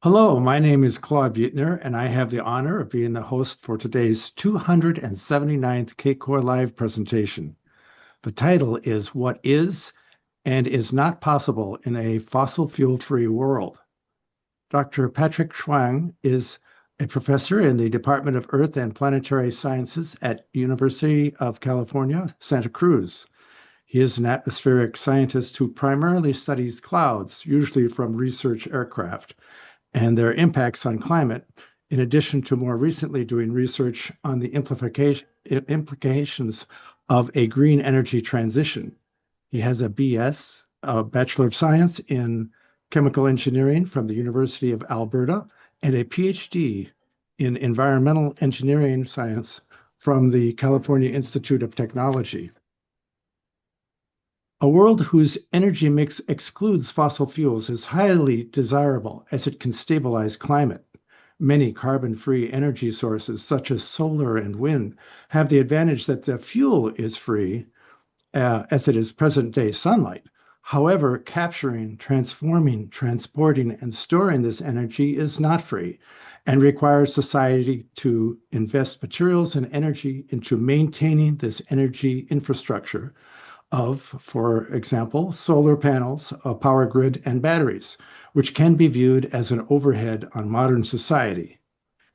Hello, my name is Claude Buetner, and I have the honor of being the host for today's 279th CACOR Live presentation. The title is What is and is Not Possible in a Fossil Fuel-Free World. Dr. Patrick Chuang is a professor in the Department of Earth and Planetary Sciences at University of California, Santa Cruz. He is an atmospheric scientist who primarily studies clouds, usually from research aircraft, and their impacts on climate, in addition to more recently doing research on the implications of a green energy transition. He has a BS, a Bachelor of Science in Chemical Engineering from the University of Alberta, and a PhD in Environmental Engineering Science from the California Institute of Technology. A world whose energy mix excludes fossil fuels is highly desirable as it can stabilize climate. Many carbon-free energy sources, such as solar and wind, have the advantage that the fuel is free, as it is present-day sunlight. However, capturing, transforming, transporting, and storing this energy is not free and requires society to invest materials and energy into maintaining this energy infrastructure of, for example, solar panels, a power grid, and batteries, which can be viewed as an overhead on modern society.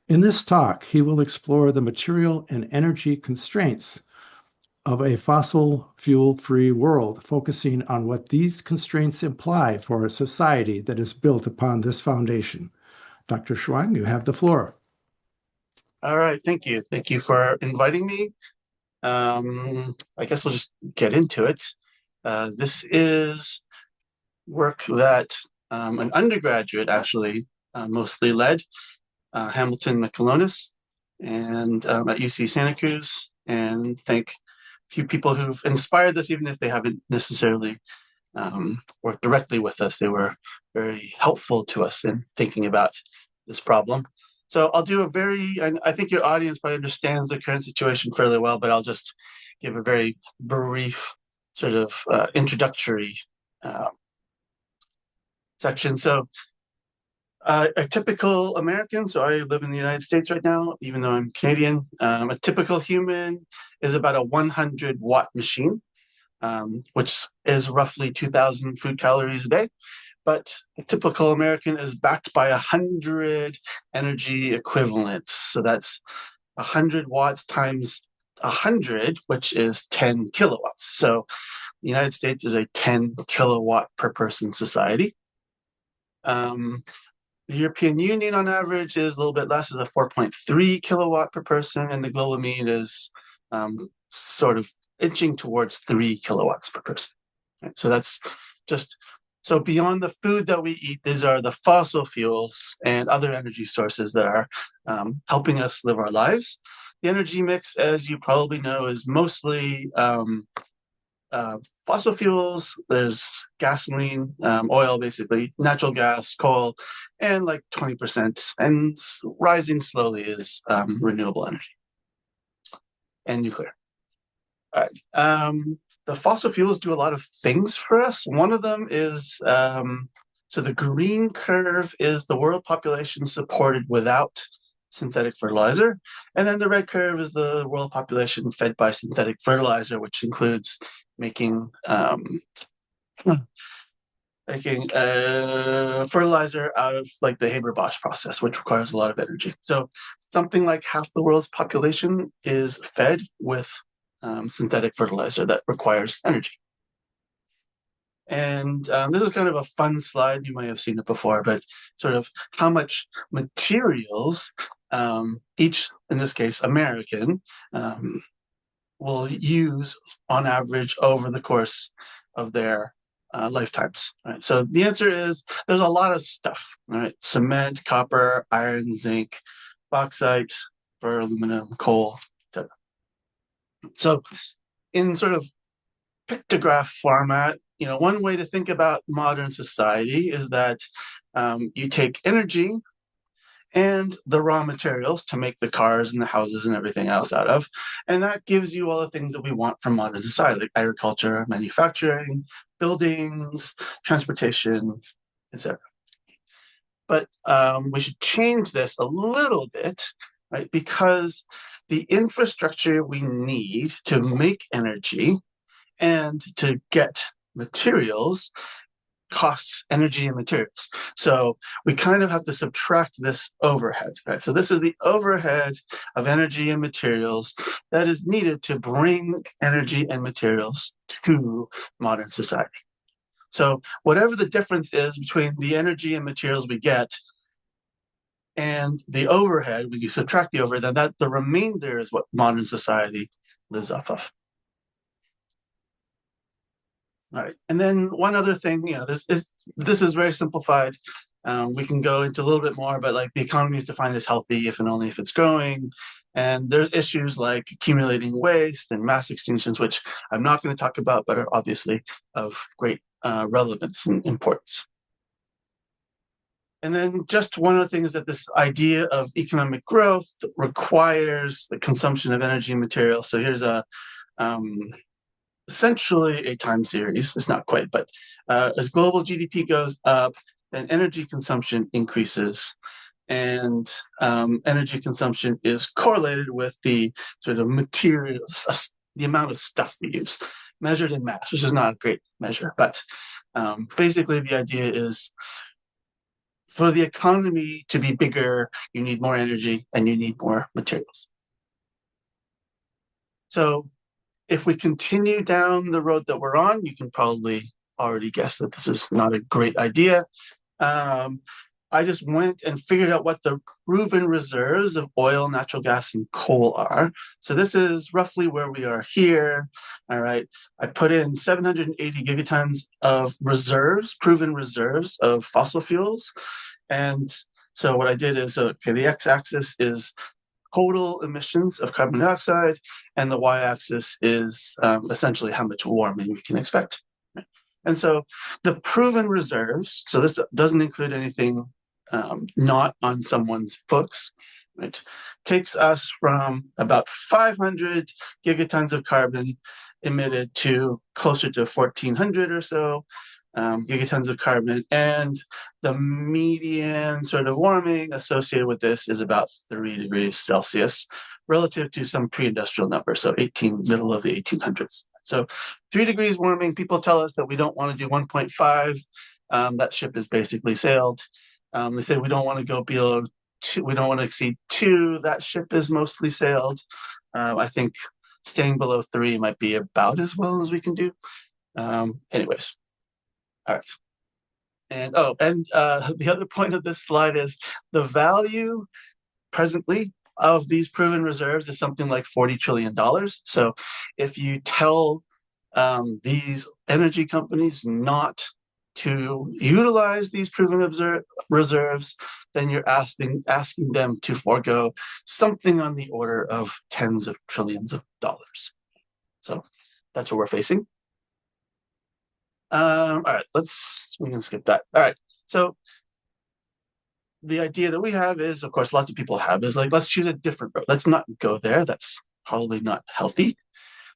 In this talk, he will explore the material and energy constraints of a fossil fuel-free world, focusing on what these constraints imply for a society that is built upon this foundation. Dr. Chuang, you have the floor. All right, thank you. Thank you for inviting me. I guess we'll just get into it. This is work that an undergraduate actually mostly led, Hamilton McAlonis, and at UC Santa Cruz, and thank a few people who've inspired this, even if they haven't necessarily worked directly with us. They were very helpful to us in thinking about this problem. So I'll do and I think your audience probably understands the current situation fairly well, but I'll just give a very brief sort of introductory uh, section. So a typical American, so I live in the United States right now, even though I'm Canadian, a typical human is about a 100-watt machine, which is roughly 2,000 food calories a day. But a typical American is backed by 100 energy equivalents. So that's 100 watts times 100, which is 10 kilowatts. So the United States is a 10 kilowatt per person society. Um, the European Union on average is a little bit less, is a 4.3 kilowatt per person, and the global mean is sort of inching towards 3 kilowatts per person. Right? So that's just so beyond the food that we eat, these are the fossil fuels and other energy sources that are helping us live our lives. The energy mix, as you probably know, is mostly fossil fuels. There's gasoline, oil, basically, natural gas, coal, and like 20%, and rising slowly is renewable energy and nuclear. All right. The fossil fuels do a lot of things for us. One of them is so the green curve is the world population supported without synthetic fertilizer. And then the red curve is the world population fed by synthetic fertilizer, which includes making fertilizer out of like the Haber-Bosch process, which requires a lot of energy. So something like half the world's population is fed with synthetic fertilizer that requires energy. And this is kind of a fun slide. You might have seen it before, but sort of how much materials each, in this case, American, will use on average over the course of their lifetimes. Right? So the answer is there's a lot of stuff. Right? Cement, copper, iron, zinc, bauxite, for aluminum, coal, etc. So in sort of pictograph format, one way to think about modern society is that you take energy and the raw materials to make the cars and the houses and everything else out of. And that gives you all the things that we want from modern society, like agriculture, manufacturing, buildings, transportation, etc. But we should change this a little bit, right? Because the infrastructure we need to make energy and to get materials costs energy and materials. So we kind of have to subtract this overhead, right? So this is the overhead of energy and materials that is needed to bring energy and materials to modern society. So whatever the difference is between the energy and materials we get and the overhead, when you subtract the overhead, then that the remainder is what modern society lives off of. All right, and then one other thing, this is very simplified. We can go into a little bit more, but like the economy is defined as healthy if and only if it's growing. And there's issues like accumulating waste and mass extinctions, which I'm not going to talk about, but are obviously of great relevance and importance. And then just one other thing is that this idea of economic growth requires the consumption of energy and materials. So here's a essentially a time series. It's not quite, but as global GDP goes up, then energy consumption increases. And energy consumption is correlated with the sort of materials, the amount of stuff we use, measured in mass, which is not a great measure. But basically, the idea is for the economy to be bigger, you need more energy and you need more materials. So if we continue down the road that we're on, you can probably already guess that this is not a great idea. I just went and figured out what the proven reserves of oil, natural gas, and coal are. So this is roughly where we are here. All right. I put in 780 gigatons of reserves, proven reserves of fossil fuels. And so what I did is, okay, the x-axis is total emissions of carbon dioxide, and the y-axis is essentially how much warming we can expect. And so the proven reserves, so this doesn't include anything not on someone's books, right, takes us from about 500 gigatons of carbon emitted to closer to 1,400 or so gigatons of carbon. And the median sort of warming associated with this is about 3 degrees Celsius relative to some pre-industrial number, so middle of the 1800s. So 3 degrees warming, people tell us that we don't want to do 1.5. That ship is basically sailed. They say we don't want to go below 2, we don't want to exceed 2. That ship is mostly sailed. I think staying below 3 might be about as well as we can do. Anyways, all right. And the other point of this slide is the value presently of these proven reserves is something like $40 trillion. So if you tell these energy companies not to utilize these proven reserves, then you're asking them to forego something on the order of tens of trillions of dollars. So that's what we're facing. All right, we can skip that. All right, so the idea that we have is, of course, lots of people have, is like, let's choose a different road. Let's not go there. That's probably not healthy.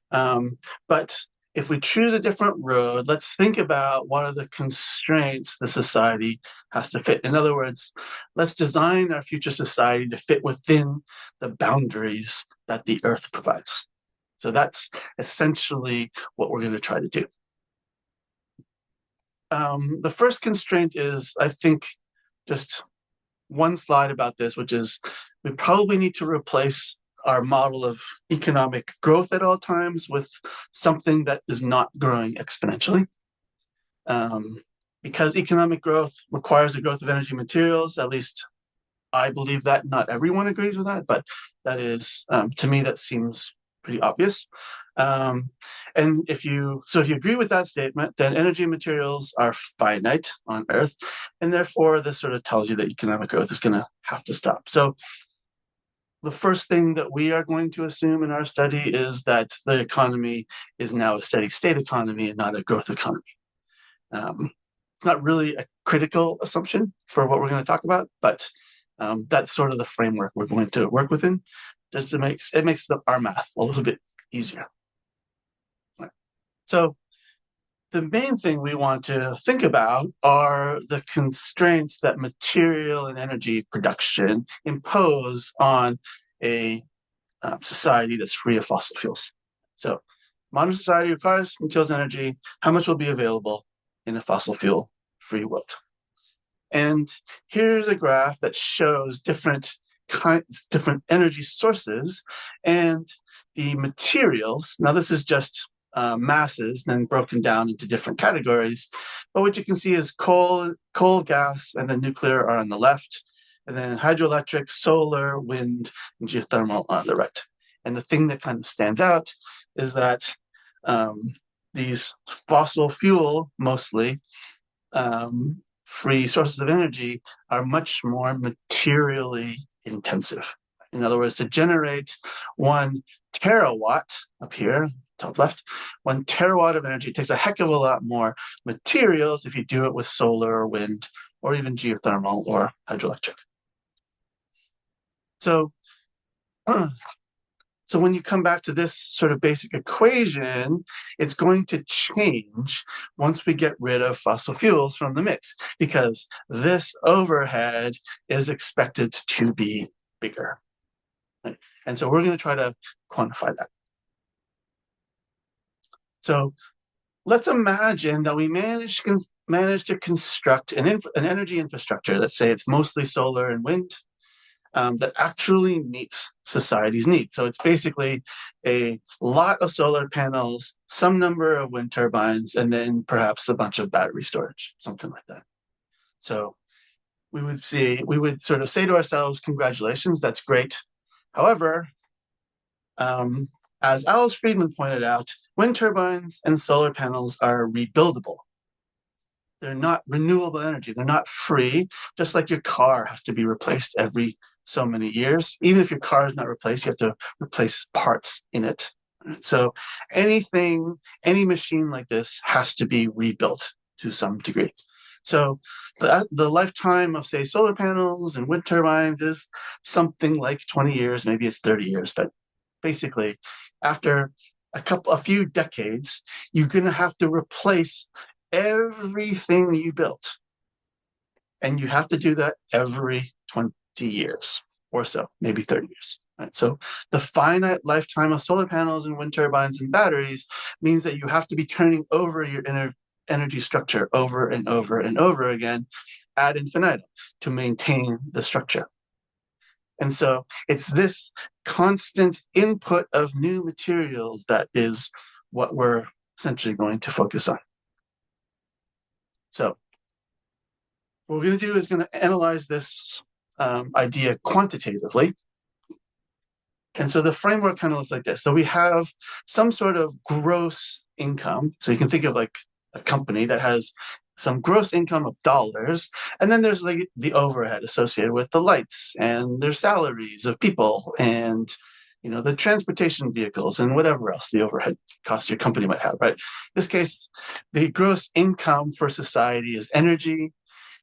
But if we choose a different road, let's think about what are the constraints the society has to fit. In other words, let's design our future society to fit within the boundaries that the Earth provides. So that's essentially what we're going to try to do. The first constraint is, I think, just one slide about this, which is we probably need to replace our model of economic growth at all times with something that is not growing exponentially. Because economic growth requires the growth of energy materials, at least I believe that. Not everyone agrees with that, but that is, to me, that seems pretty obvious. And if you agree with that statement, then energy and materials are finite on Earth, and therefore this sort of tells you that economic growth is going to have to stop. So the first thing that we are going to assume in our study is that the economy is now a steady state economy and not a growth economy. It's not really a critical assumption for what we're going to talk about, but that's sort of the framework we're going to work within. Just it makes our math a little bit easier. Right. So the main thing we want to think about are the constraints that material and energy production impose on a society that's free of fossil fuels. So modern society requires materials and energy. How much will be available in a fossil fuel free world? And here's a graph that shows different energy sources and the materials. Now, this is just masses, then broken down into different categories. But what you can see is coal, gas, and then nuclear are on the left, and then hydroelectric, solar, wind, and geothermal on the right. And the thing that kind of stands out is that these fossil fuel, mostly, free sources of energy are much more materially intensive. In other words, to generate 1 terawatt up here, top left, 1 terawatt of energy takes a heck of a lot more materials if you do it with solar or wind or even geothermal or hydroelectric. So when you come back to this sort of basic equation, it's going to change once we get rid of fossil fuels from the mix, because this overhead is expected to be bigger. Right? And so we're going to try to quantify that. So let's imagine that we manage to construct an energy infrastructure. Let's say it's mostly solar and wind. That actually meets society's needs. So it's basically a lot of solar panels, some number of wind turbines, and then perhaps a bunch of battery storage, something like that. So we would sort of say to ourselves, congratulations, that's great. However, as Alice Friedman pointed out, wind turbines and solar panels are rebuildable. They're not renewable energy. They're not free, just like your car has to be replaced every so many years. Even if your car is not replaced, you have to replace parts in it. So any machine like this has to be rebuilt to some degree. So the lifetime of, say, solar panels and wind turbines is something like 20 years, maybe it's 30 years, but basically after a few decades, you're going to have to replace everything you built. And you have to do that every 20 years or so, maybe 30 years. Right? So the finite lifetime of solar panels and wind turbines and batteries means that you have to be turning over your energy structure over and over and over again ad infinitum to maintain the structure. And so it's this constant input of new materials that is what we're essentially going to focus on. So what we're going to do is going to analyze this idea quantitatively. And so the framework kind of looks like this. So we have some sort of gross income. So you can think of like a company that has some gross income of dollars, and then there's like the overhead associated with the lights and their salaries of people and the transportation vehicles and whatever else the overhead costs your company might have, right? In this case, the gross income for society is energy.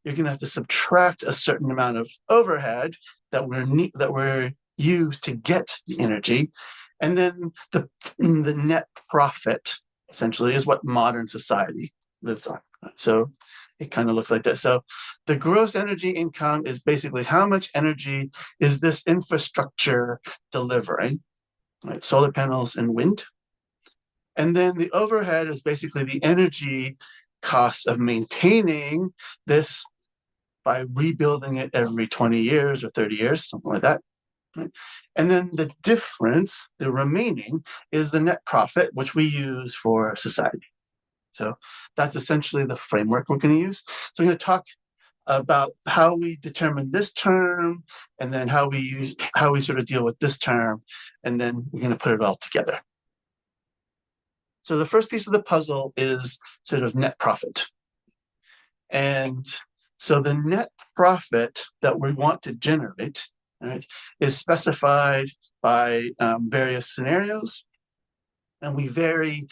You're going to have to subtract a certain amount of overhead that we're used to get the energy, and then the net profit essentially is what modern society lives on. So it kind of looks like this. So the gross energy income is basically how much energy is this infrastructure delivering, right? Solar panels and wind. And then the overhead is basically the energy costs of maintaining this by rebuilding it every 20 years or 30 years, something like that. Right? And then the difference, the remaining, is the net profit, which we use for society. So that's essentially the framework we're going to use. So we're going to talk about how we determine this term, and then how we sort of deal with this term, and then we're going to put it all together. So the first piece of the puzzle is sort of net profit. And so the net profit that we want to generate, right, is specified by various scenarios. And we vary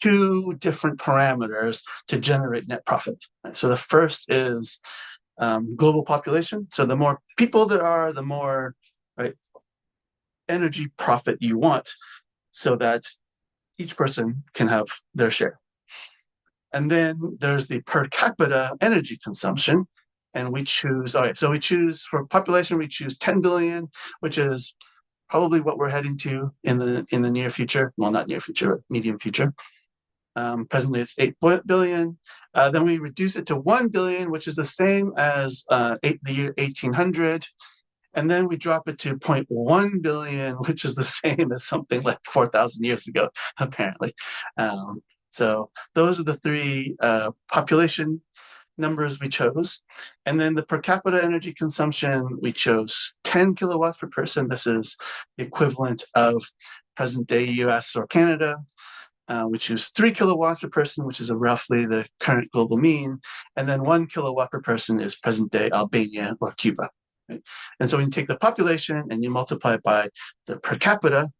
2 different parameters to generate net profit. Right? So the first is global population. So the more people there are, the more energy profit you want, so that each person can have their share. And then there's the per capita energy consumption. And we choose, all right, so we choose for population, we choose 10 billion, which is probably what we're heading to in the near future. Well, not near future, but medium future. Presently, it's 8 billion. Then we reduce it to 1 billion, which is the same as the year 1800. And then we drop it to 0.1 billion, which is the same as something like 4,000 years ago, apparently. So those are the three population numbers we chose. And then the per capita energy consumption, we chose 10 kilowatts per person. This is the equivalent of present day US or Canada. We choose 3 kilowatts per person, which is roughly the current global mean. And then 1 kilowatt per person is present day Albania or Cuba. Right? And so when you take the population and you multiply it by the per capita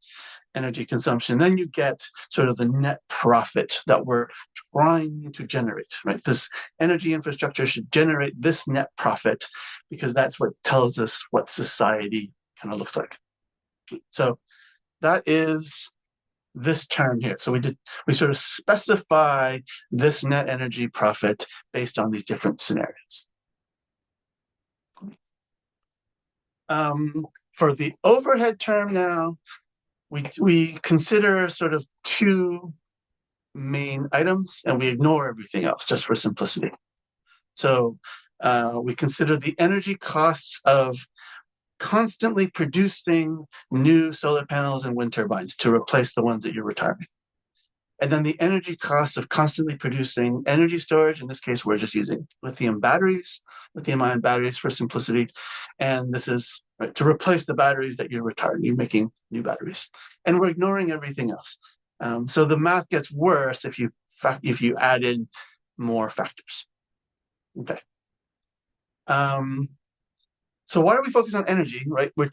energy consumption, then you get sort of the net profit that we're trying to generate, right? This energy infrastructure should generate this net profit because that's what tells us what society kind of looks like. So that is this term here. So we sort of specify this net energy profit based on these different scenarios. For the overhead term now, we consider sort of two main items and we ignore everything else just for simplicity. So we consider the energy costs of constantly producing new solar panels and wind turbines to replace the ones that you're retiring. And then the energy costs of constantly producing energy storage. In this case, we're just using lithium ion batteries for simplicity. And this is right, to replace the batteries that you're retiring. You're making new batteries. And we're ignoring everything else. So the math gets worse if you add in more factors. Okay. So why are we focused on energy, right? I was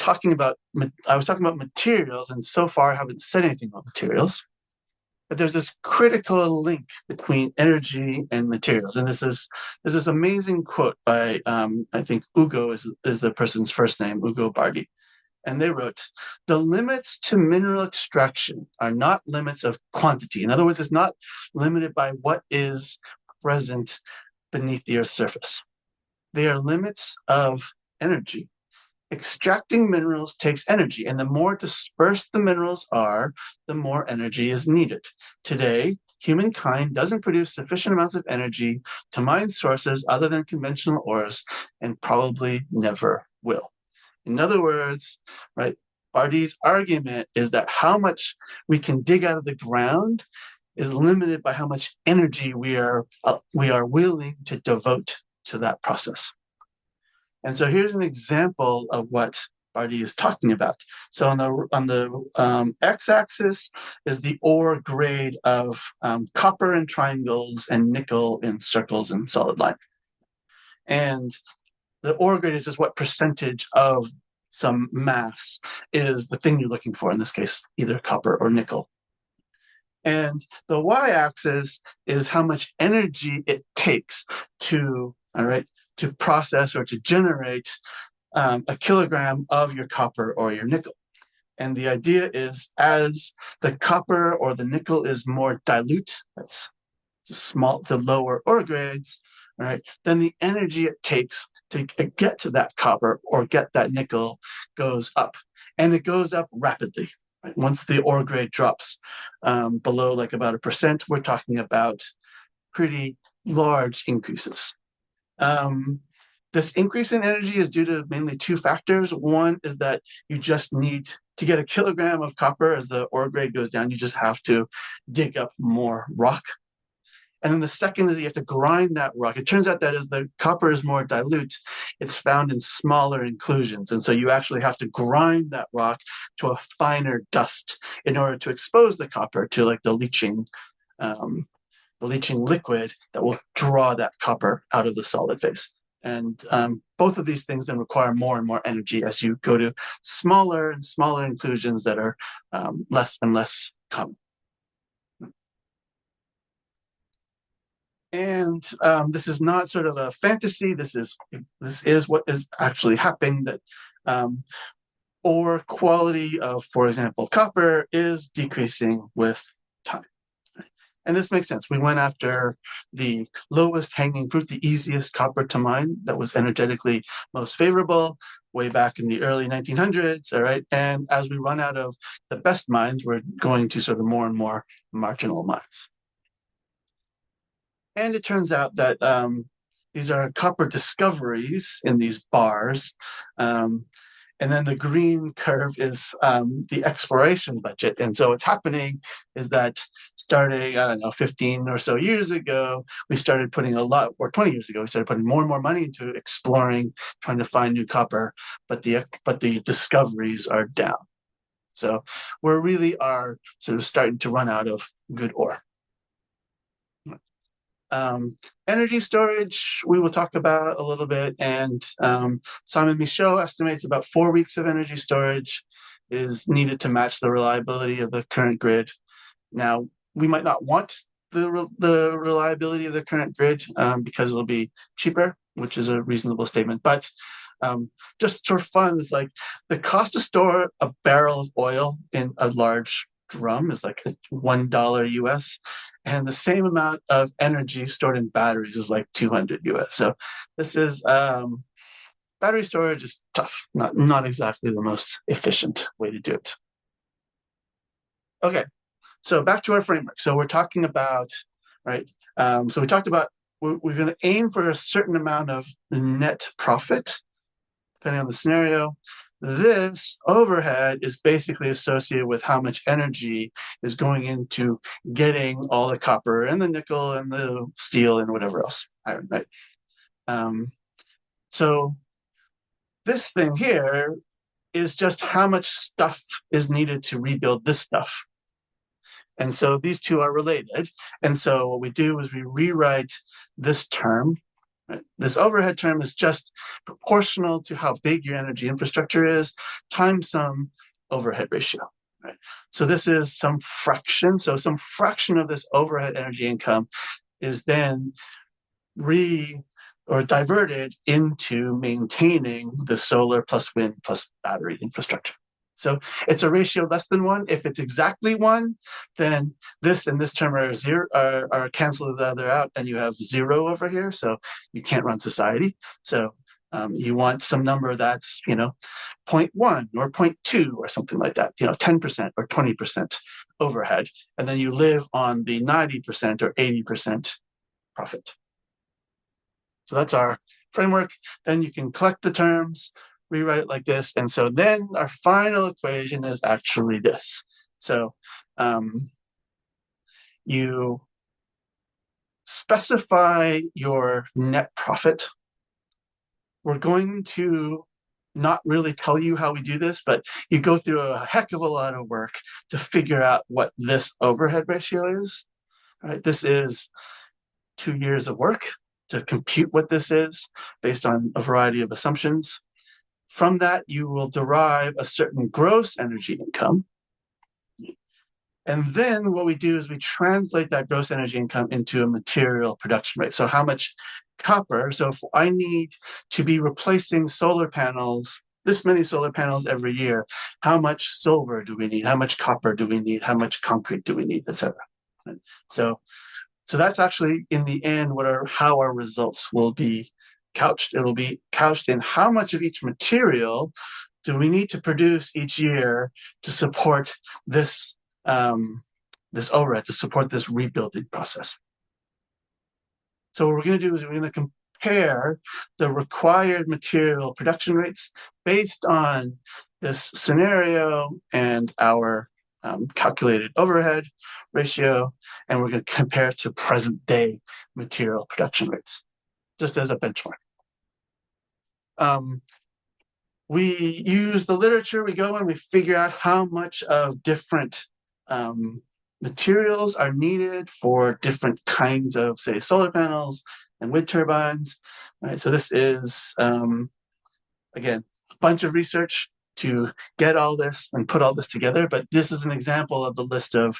talking about materials, and so far I haven't said anything about materials. But there's this critical link between energy and materials. And there's this amazing quote by, I think Ugo is the person's first name, Ugo Bardi. And they wrote, "The limits to mineral extraction are not limits of quantity." In other words, it's not limited by what is present beneath the Earth's surface. They are limits of energy. Extracting minerals takes energy, and the more dispersed the minerals are, the more energy is needed. Today, humankind doesn't produce sufficient amounts of energy to mine sources other than conventional ores, and probably never will. In other words, right, Bardi's argument is that how much we can dig out of the ground is limited by how much energy we are willing to devote to that process. And so here's an example of what Bardi is talking about. So on the x-axis is the ore grade of copper in triangles and nickel in circles and solid line. And the ore grade is just what percentage of some mass is the thing you're looking for, in this case, either copper or nickel. And the y-axis is how much energy it takes to process or to generate a kilogram of your copper or your nickel. And the idea is as the copper or the nickel is more dilute, that's the lower ore grades, right, then the energy it takes to get to that copper or get that nickel goes up. And it goes up rapidly. Right? Once the ore grade drops below like about 1%, we're talking about pretty large increases. This increase in energy is due to mainly two factors. One is that you just need to get a kilogram of copper as the ore grade goes down, you just have to dig up more rock. And then the second is that you have to grind that rock. It turns out that as the copper is more dilute, it's found in smaller inclusions. And so you actually have to grind that rock to a finer dust in order to expose the copper to like the leaching liquid that will draw that copper out of the solid phase. And both of these things then require more and more energy as you go to smaller and smaller inclusions that are less and less common. And this is not sort of a fantasy. This is what is actually happening, that ore quality of, for example, copper is decreasing with time. And this makes sense. We went after the lowest hanging fruit, the easiest copper to mine that was energetically most favorable way back in the early 1900s. All right. And as we run out of the best mines, we're going to sort of more and more marginal mines. And it turns out that these are copper discoveries in these bars. And then the green curve is the exploration budget. And so what's happening is that starting, I don't know, 15 or so years ago, we started putting a lot, or 20 years ago, we started putting more and more money into exploring, trying to find new copper, but the discoveries are down. So we really are sort of starting to run out of good ore. Energy storage, we will talk about a little bit, and Simon Michaud estimates about 4 weeks of energy storage is needed to match the reliability of the current grid. Now, we might not want the reliability of the current grid because it'll be cheaper, which is a reasonable statement, but just for fun, it's like the cost to store a barrel of oil in a large drum is like $1 US, and the same amount of energy stored in batteries is like 200 US. So this is battery storage is tough, not exactly the most efficient way to do it. Okay, so back to our framework. So we're talking about, right? So we talked about we're going to aim for a certain amount of net profit, depending on the scenario. This overhead is basically associated with how much energy is going into getting all the copper and the nickel and the steel and whatever else, iron, right? So this thing here is just how much stuff is needed to rebuild this stuff. And so these two are related. And so what we do is we rewrite this term. Right? This overhead term is just proportional to how big your energy infrastructure is times some overhead ratio. Right? So this is some fraction. So some fraction of this overhead energy income is then diverted into maintaining the solar plus wind plus battery infrastructure. So it's a ratio less than 1. If it's exactly 1, then this and this term are zero, are cancel the other out, and you have 0 over here. So you can't run society. So you want some number that's 0.1 or 0.2 or something like that. 10% or 20% overhead, and then you live on the 90% or 80% profit. So that's our framework. Then you can collect the terms, rewrite it like this. And so then our final equation is actually this. So you specify your net profit. We're going to not really tell you how we do this, but you go through a heck of a lot of work to figure out what this overhead ratio is. All right, this is 2 years of work to compute what this is based on a variety of assumptions. From that, you will derive a certain gross energy income. And then what we do is we translate that gross energy income into a material production rate. So how much copper, so if I need to be replacing solar panels, this many solar panels every year, how much silver do we need? How much copper do we need? How much concrete do we need, et cetera? So that's actually, in the end, how our results will be couched. It'll be couched in how much of each material do we need to produce each year to support this overhead, to support this rebuilding process. So what we're going to do is we're going to compare the required material production rates based on this scenario and our calculated overhead ratio, and we're going to compare it to present day material production rates, just as a benchmark. We use the literature, we go and we figure out how much of different materials are needed for different kinds of, say, solar panels and wind turbines. Right? So this is, again, a bunch of research to get all this and put all this together, but this is an example of the list of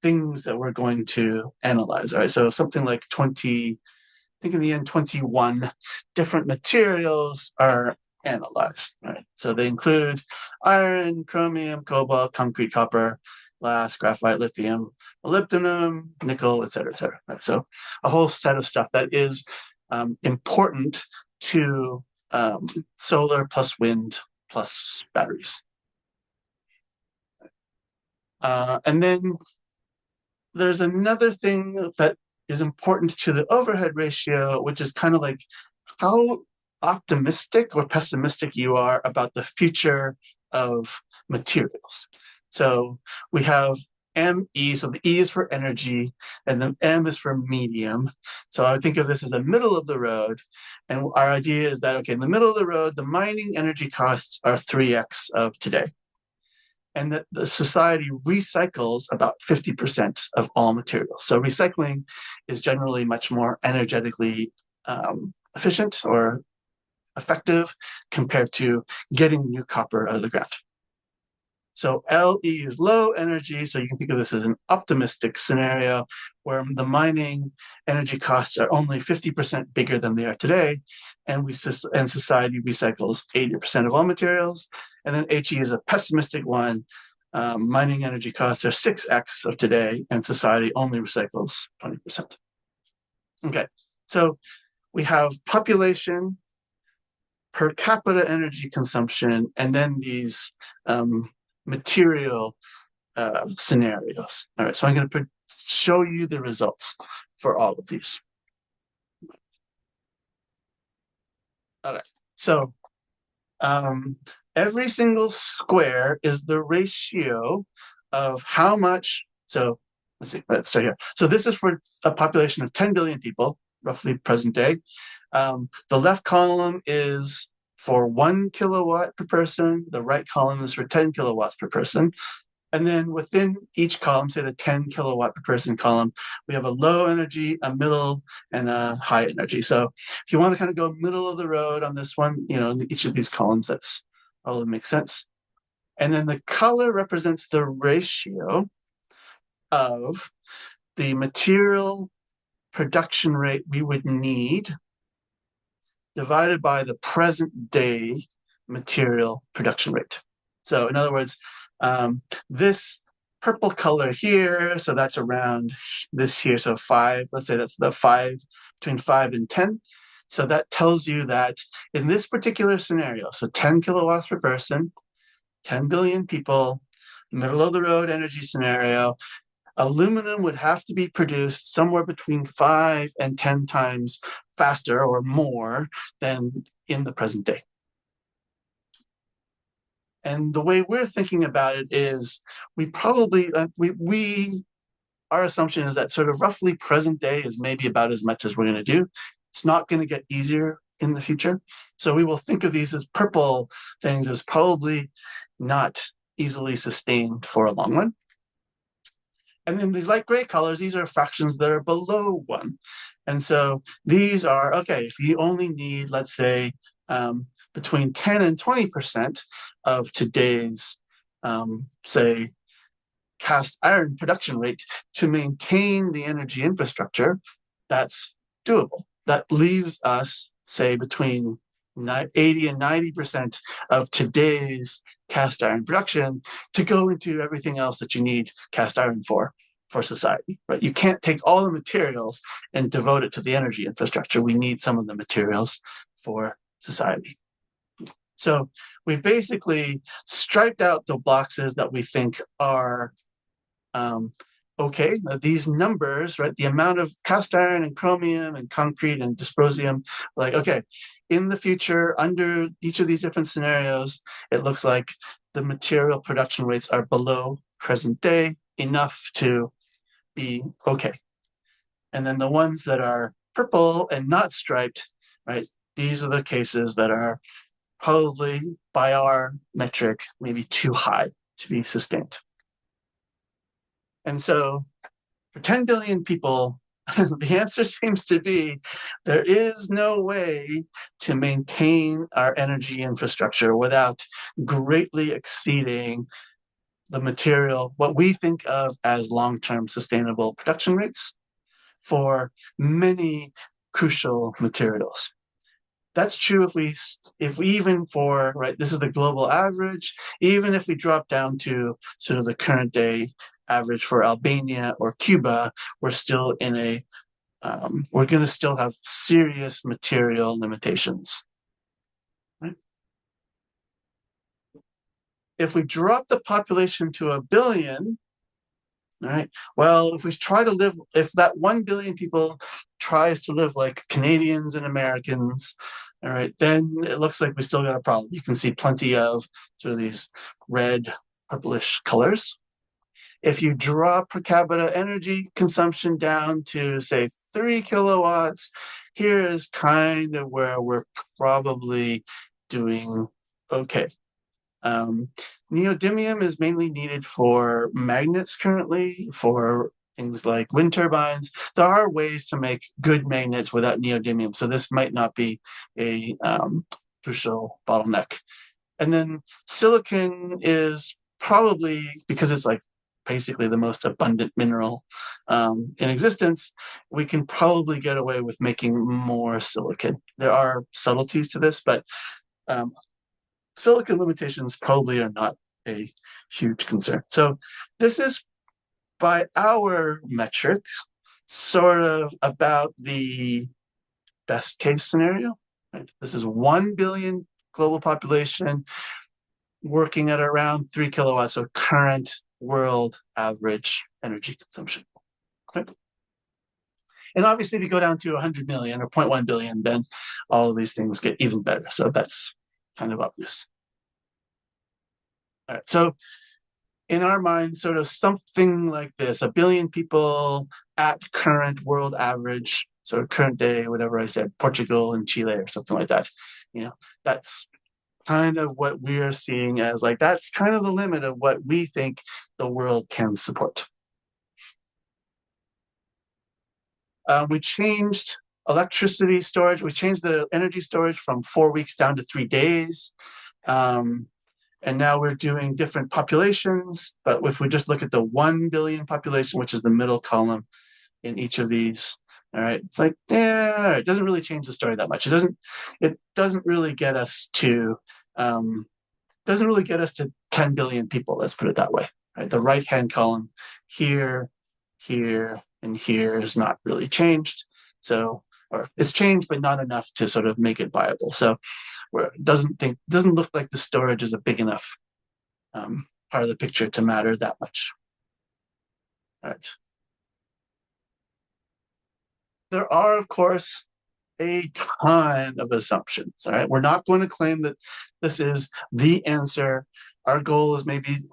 things that we're going to analyze. All right, so something like 20, I think in the end, 21 different materials are analyzed. Right? So they include iron, chromium, cobalt, concrete, copper, glass, graphite, lithium, molybdenum, nickel, et cetera, et cetera. Right? So a whole set of stuff that is important to solar plus wind plus batteries. And then there's another thing that is important to the overhead ratio, which is kind of like how optimistic or pessimistic you are about the future of materials. So we have ME, so the E is for energy, and the M is for medium. So I think of this as a middle of the road. And our idea is that, okay, in the middle of the road, the mining energy costs are 3x of today. And that the society recycles about 50% of all materials. So recycling is generally much more energetically efficient or effective compared to getting new copper out of the ground. So LE is low energy, so you can think of this as an optimistic scenario where the mining energy costs are only 50% bigger than they are today, and society recycles 80% of all materials. And then HE is a pessimistic one. Mining energy costs are 6x of today, and society only recycles 20%. Okay, so we have population, per capita energy consumption, and then these material scenarios. All right, so I'm going to show you the results for all of these. All right, so every single square is the ratio of how much, so let's see, let's start here. So this is for a population of 10 billion people, roughly present day. The left column is for 1 kilowatt per person. The right column is for 10 kilowatts per person. And then within each column, say the 10 kilowatt per person column, we have a low energy, a middle, and a high energy. So if you want to kind of go middle of the road on this one, in each of these columns, that's probably makes sense. And then the color represents the ratio of the material production rate we would need divided by the present day material production rate. So in other words, this purple color here, so that's around this here, so 5, let's say that's the 5, between 5 and 10. So that tells you that in this particular scenario, so 10 kilowatts per person, 10 billion people, middle of the road energy scenario, aluminum would have to be produced somewhere between 5 and 10 times faster or more than in the present day. And the way we're thinking about it is we probably, our assumption is that sort of roughly present day is maybe about as much as we're going to do. It's not going to get easier in the future. So we will think of these as purple things as probably not easily sustained for a long run. And then these light gray colors, these are fractions that are below 1. And so these are, okay, if you only need, let's say, between 10 and 20% of today's, say, cast iron production rate to maintain the energy infrastructure, that's doable. That leaves us, say, between 80 and 90% of today's cast iron production to go into everything else that you need cast iron for society, right? You can't take all the materials and devote it to the energy infrastructure. We need some of the materials for society. So we've basically striped out the boxes that we think are okay. These numbers, right? The amount of cast iron and chromium and concrete and dysprosium, like, okay, in the future, under each of these different scenarios, it looks like the material production rates are below present day enough to be okay. And then the ones that are purple and not striped, right? These are the cases that are probably, by our metric, maybe too high to be sustained. And so for 10 billion people, the answer seems to be there is no way to maintain our energy infrastructure without greatly exceeding the material, what we think of as long-term sustainable production rates for many crucial materials. That's true if we even for, right, this is the global average, even if we drop down to sort of the current day average for Albania or Cuba, we're still in a we're going to still have serious material limitations. Right? If we drop the population to 1 billion, all right, well, if we try to live, if that 1 billion people tries to live like Canadians and Americans, all right, then it looks like we still got a problem. You can see plenty of sort of these red, purplish colors. If you drop per capita energy consumption down to, say, 3 kilowatts, here is kind of where we're probably doing okay. Neodymium is mainly needed for magnets currently, for things like wind turbines. There are ways to make good magnets without neodymium, so this might not be a crucial bottleneck. And then silicon is probably, because it's like basically the most abundant mineral in existence, we can probably get away with making more silicon. There are subtleties to this, but um, silicon limitations probably are not a huge concern. So this is, by our metrics, sort of about the best case scenario. Right? This is 1 billion global population working at around 3 kilowatts of current world average energy consumption. Okay? And obviously, if you go down to 100 million or 0.1 billion, then all of these things get even better. So that's kind of obvious. All right, so in our mind, sort of something like this, 1 billion people at current world average, sort of current day, whatever I said, Portugal and Chile or something like that. That's kind of what we are seeing as like, that's kind of the limit of what we think the world can support. We changed electricity storage. We changed the energy storage from 4 weeks down to 3 days. And now we're doing different populations. But if we just look at the 1 billion population, which is the middle column in each of these, all right, it's like, yeah, it doesn't really change the story that much. It doesn't really get us to 10 billion people, let's put it that way. Right? The right-hand column here, here, and here is not really changed. So, or it's changed, but not enough to sort of make it viable. So where it doesn't look like the storage is a big enough part of the picture to matter that much. All right. There are, of course, a ton of assumptions. All right. We're not going to claim that this is the answer. Our goal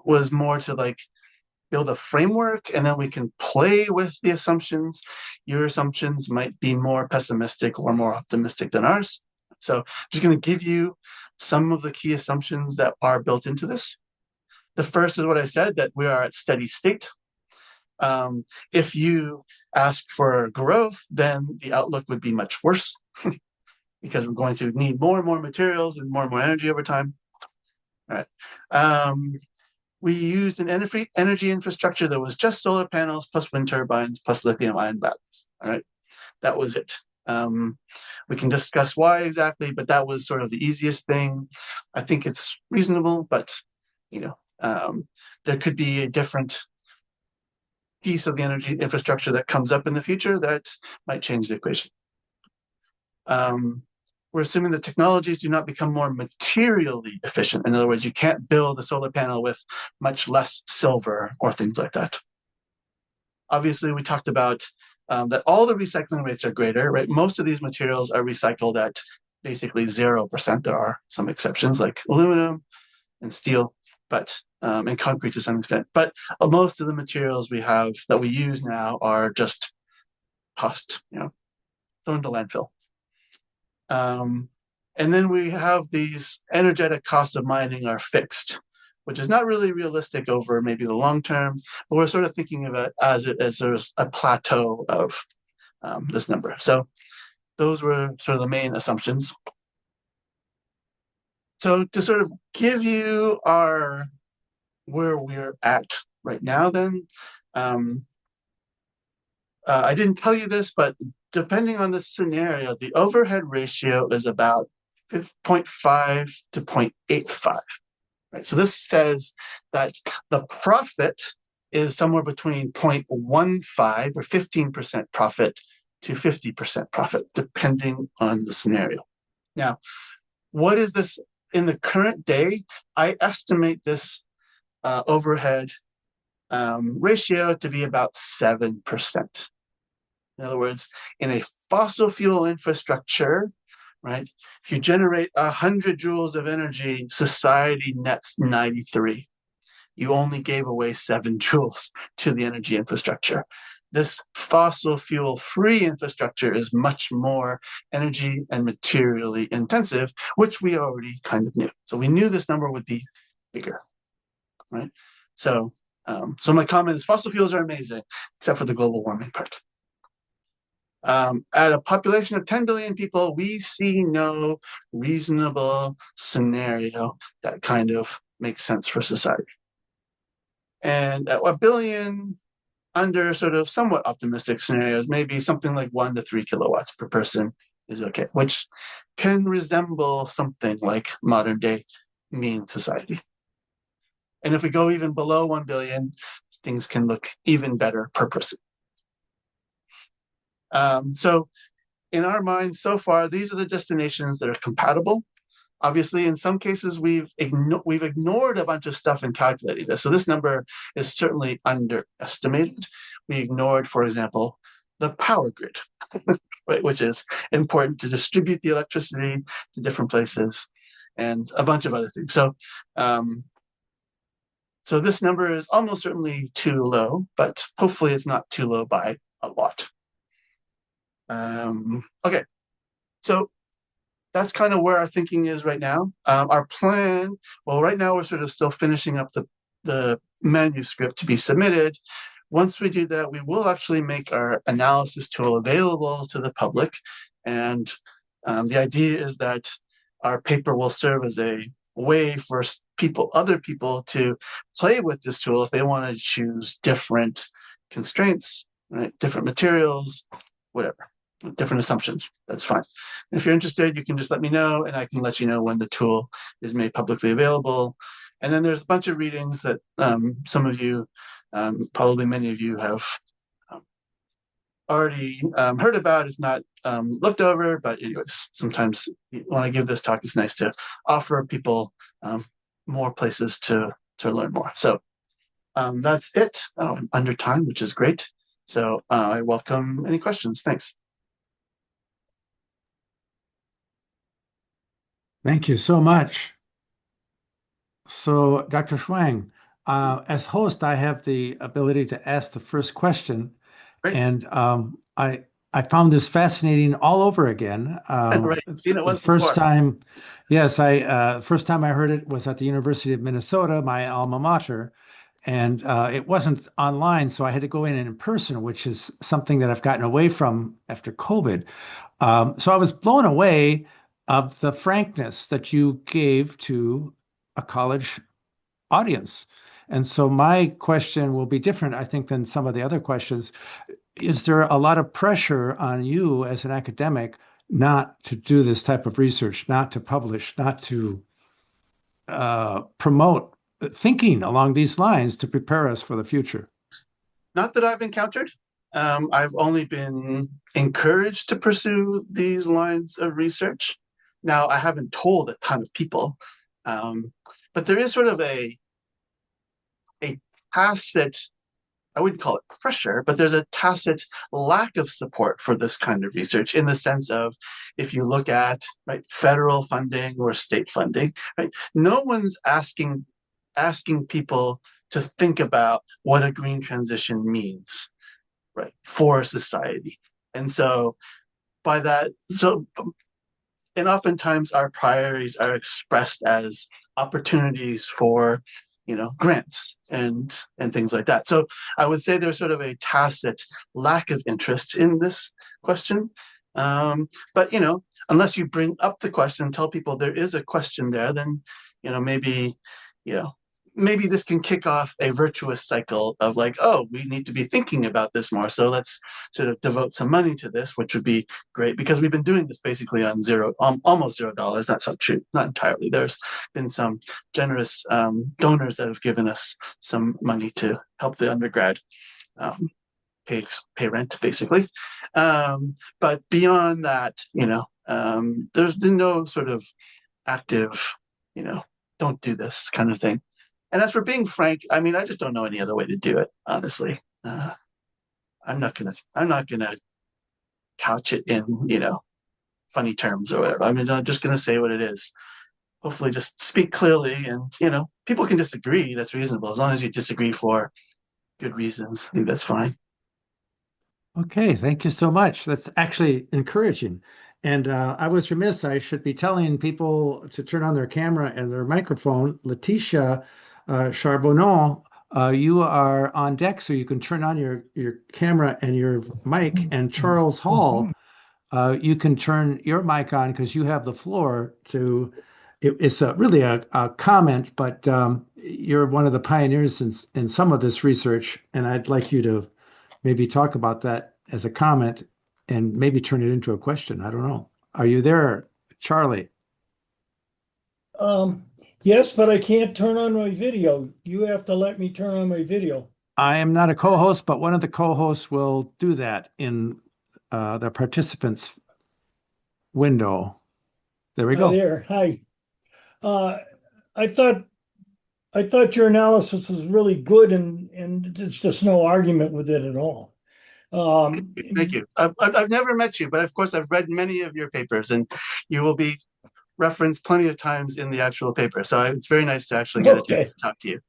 was more to like build a framework, and then we can play with the assumptions. Your assumptions might be more pessimistic or more optimistic than ours. So just going to give you some of the key assumptions that are built into this. The first is what I said, that we are at steady state. If you ask for growth, then the outlook would be much worse because we're going to need more and more materials and more energy over time. All right. We used an energy infrastructure that was just solar panels plus wind turbines plus lithium-ion batteries. All right, that was it. We can discuss why exactly, but that was sort of the easiest thing. I think it's reasonable, but there could be a different piece of the energy infrastructure that comes up in the future that might change the equation. We're assuming the technologies do not become more materially efficient. In other words, you can't build a solar panel with much less silver or things like that. Obviously, we talked about that all the recycling rates are greater, right? Most of these materials are recycled at basically 0%. There are some exceptions like aluminum and steel, but and concrete to some extent. But most of the materials we have that we use now are just tossed, thrown to landfill. And then we have these energetic costs of mining are fixed, which is not really realistic over maybe the long term, but we're sort of thinking of it as sort of a plateau of this number. So those were sort of the main assumptions. So to sort of give you where we're at right now, then, I didn't tell you this, but depending on the scenario, the overhead ratio is about 0.5 to 0.85. Right? So this says that the profit is somewhere between 0.15 or 15% profit to 50% profit, depending on the scenario. Now, what is this in the current day? I estimate this overhead ratio to be about 7%. In other words, in a fossil fuel infrastructure, right, if you generate 100 joules of energy, society nets 93. You only gave away 7 joules to the energy infrastructure. This fossil fuel free infrastructure is much more energy and materially intensive, which we already kind of knew. So we knew this number would be bigger, right? So my comment is fossil fuels are amazing, except for the global warming part. At a population of 10 billion people, we see no reasonable scenario that kind of makes sense for society. And at 1 billion, under sort of somewhat optimistic scenarios, maybe something like 1 to 3 kilowatts per person is okay, which can resemble something like modern day mean society. And if we go even below 1 billion, things can look even better per person. So in our minds so far, these are the destinations that are compatible. Obviously, in some cases, we've ignored a bunch of stuff in calculating this. So this number is certainly underestimated. We ignored, for example, the power grid, right, which is important to distribute the electricity to different places and a bunch of other things. So, so this number is almost certainly too low, but hopefully it's not too low by a lot. Okay, so that's kind of where our thinking is right now. Our plan, well, right now we're sort of still finishing up the manuscript to be submitted. Once we do that, we will actually make our analysis tool available to the public. And the idea is that our paper will serve as a way for other people to play with this tool if they want to choose different constraints, right? Different materials, whatever. Different assumptions. That's fine. If you're interested, you can just let me know, and I can let you know when the tool is made publicly available. And then there's a bunch of readings that some of you, probably many of you, have already heard about, if not looked over. But anyways, sometimes when I give this talk, it's nice to offer people more places to learn more. So that's it. I'm under time, which is great. So I welcome any questions. Thanks. Thank you so much. So, Dr. Chuang, as host, I have the ability to ask the first question. Great. And I found this fascinating all over again. Right. Seen it once first before. time, yes, first time I heard it was at the University of Minnesota, my alma mater, and it wasn't online, so I had to go in person, which is something that I've gotten away from after COVID. So I was blown away of the frankness that you gave to a college audience. And so my question will be different, I think, than some of the other questions. Is there a lot of pressure on you as an academic not to do this type of research, not to publish, not to promote thinking along these lines to prepare us for the future? Not that I've encountered. I've only been encouraged to pursue these lines of research. Now, I haven't told a ton of people, but there is sort of a tacit, I wouldn't call it pressure, but there's a tacit lack of support for this kind of research, in the sense of, if you look at, right, federal funding or state funding, right, no one's asking people to think about what a green transition means, right, for society. And so by that, and oftentimes our priorities are expressed as opportunities for, grants and things like that. So I would say there's sort of a tacit lack of interest in this question. But unless you bring up the question and tell people there is a question there, then maybe maybe this can kick off a virtuous cycle of like, oh, we need to be thinking about this more. So let's sort of devote some money to this, which would be great because we've been doing this basically on zero, almost $0. Not so true, not entirely. There's been some generous donors that have given us some money to help the undergrad um, pay rent, basically. But beyond that, there's been no sort of active, you know, don't do this kind of thing. And as for being frank, I mean, I just don't know any other way to do it, honestly. I'm not gonna couch it in, funny terms or whatever. I mean, I'm just gonna say what it is. Hopefully, just speak clearly, and people can disagree. That's reasonable as long as you disagree for good reasons. I think that's fine. Okay, thank you so much. That's actually encouraging. And I was remiss, I should be telling people to turn on their camera and their microphone. Letitia Charbonneau, you are on deck, so you can turn on your camera and your mic. And Charles Hall, you can turn your mic on because you have the floor to. It's really a comment, but you're one of the pioneers in some of this research, and I'd like you to maybe talk about that as a comment and maybe turn it into a question. I don't know. Are you there, Charlie? Um, yes, but I can't turn on my video. You have to let me turn on my video. I am not a co-host, but one of the co-hosts will do that in the participants window. There we go. There. Hi. Uh, I thought I thought your analysis was really good, and there's just no argument with it at all. Um, Thank you. I've never met you, but of course I've read many of your papers, and you will be referenced plenty of times in the actual paper. So it's very nice to actually get a chance okay. to talk to you.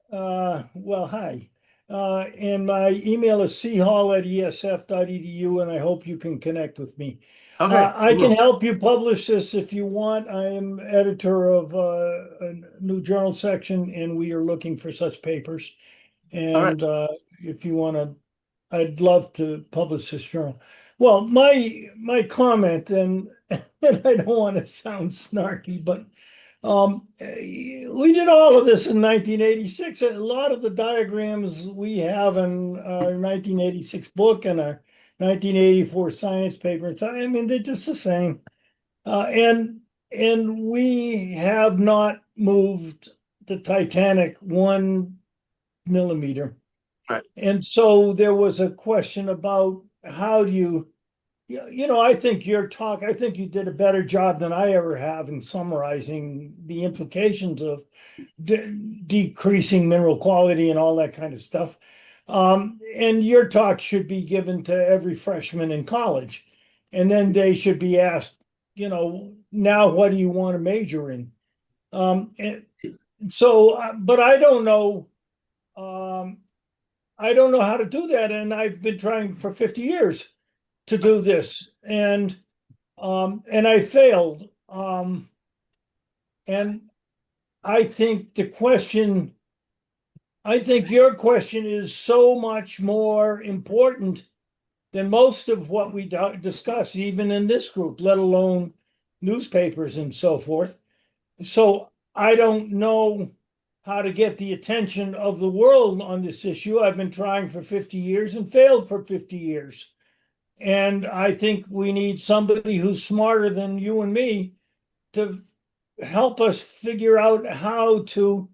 Well, hi. And my email is chall@esf.edu, and I hope you can connect with me. Okay, I can cool. help you publish this if you want. I am editor of a new journal section, and we are looking for such papers. All right. And if you want to, I'd love to publish this journal. Well, my comment, and, and I don't want to sound snarky, but we did all of this in 1986. A lot of the diagrams we have in our 1986 book and our 1984 science paper, I mean, they're just the same. And we have not moved the Titanic 1 millimeter. Right. And so there was a question about how do I think I think you did a better job than I ever have in summarizing the implications of decreasing mineral quality and all that kind of stuff. And your talk should be given to every freshman in college. And then they should be asked, now what do you want to major in? And so, but I don't know. I don't know how to do that. And I've been trying for 50 years to do this, and I failed. And I think your question is so much more important than most of what we discuss, even in this group, let alone newspapers and so forth. So I don't know how to get the attention of the world on this issue. I've been trying for 50 years and failed for 50 years. And I think we need somebody who's smarter than you and me to help us figure out how to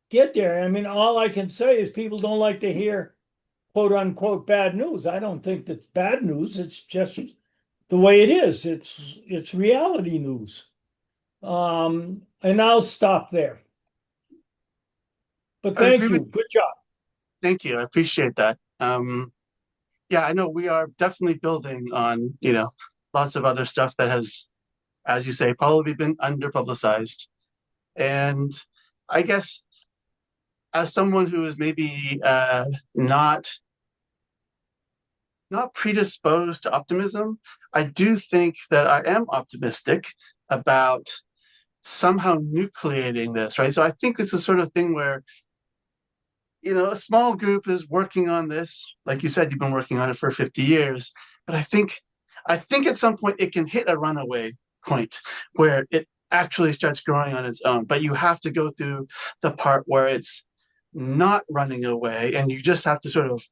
get there. I mean, all I can say is people don't like to hear quote unquote bad news. I don't think that's bad news. It's just the way it is. It's reality news. And I'll stop there. But I thank agree with you. Good job. Thank you. I appreciate that. Yeah, I know we are definitely building on, lots of other stuff that has, as you say, probably been underpublicized. And I guess as someone who is maybe not predisposed to optimism, I do think that I am optimistic about somehow nucleating this, right? So I think it's the sort of thing where, a small group is working on this. Like you said, you've been working on it for 50 years. But I think at some point it can hit a runaway point where it actually starts growing on its own. But you have to go through the part where it's not running away, and you just have to sort of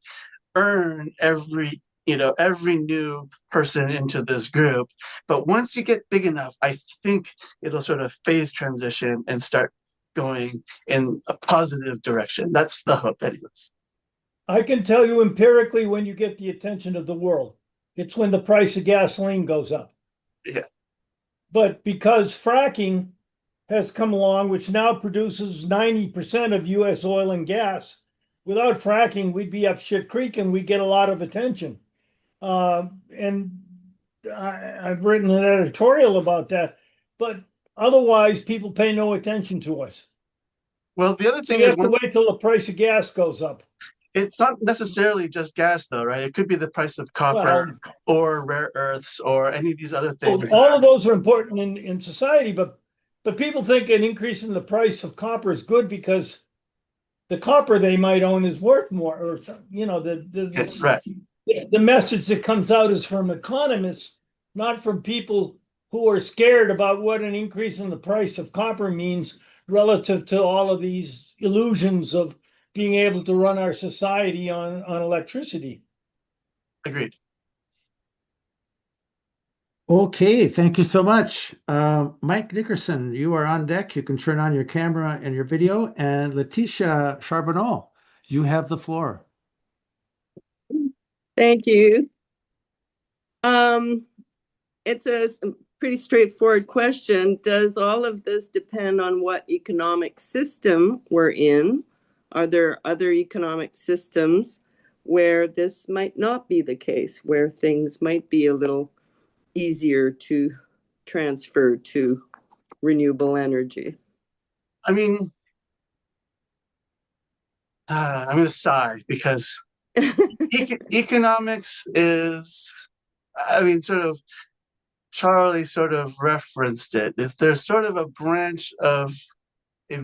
earn every new person into this group. But once you get big enough, I think it'll sort of phase transition and start going in a positive direction. That's the hope, anyways. I can tell you empirically when you get the attention of the world. It's when the price of gasoline goes up. Yeah. But because fracking has come along, which now produces 90% of US oil and gas, without fracking, we'd be up shit creek and we'd get a lot of attention. And I've written an editorial about that, but otherwise people pay no attention to us. Well, the other So thing you is have to wait till the price of gas goes up. it's not necessarily just gas, though, right? It could be the price of copper or rare earths or any of these other things. All of those are important in society, but people think an increase in the price of copper is good because the copper they might own is worth more, or Right. The message that comes out is from economists, not from people who are scared about what an increase in the price of copper means relative to all of these illusions of being able to run our society on electricity. Agreed. Okay, thank you so much. Mike Nickerson, you are on deck. You can turn on your camera and your video. And Letitia Charbonneau, you have the floor. Thank you. It's a pretty straightforward question. Does all of this depend on what economic system we're in? Are there other economic systems where this might not be the case, where things might be a little easier to transfer to renewable energy? I mean, I'm going to sigh because economics is, sort of, Charlie sort of referenced it. There's sort of a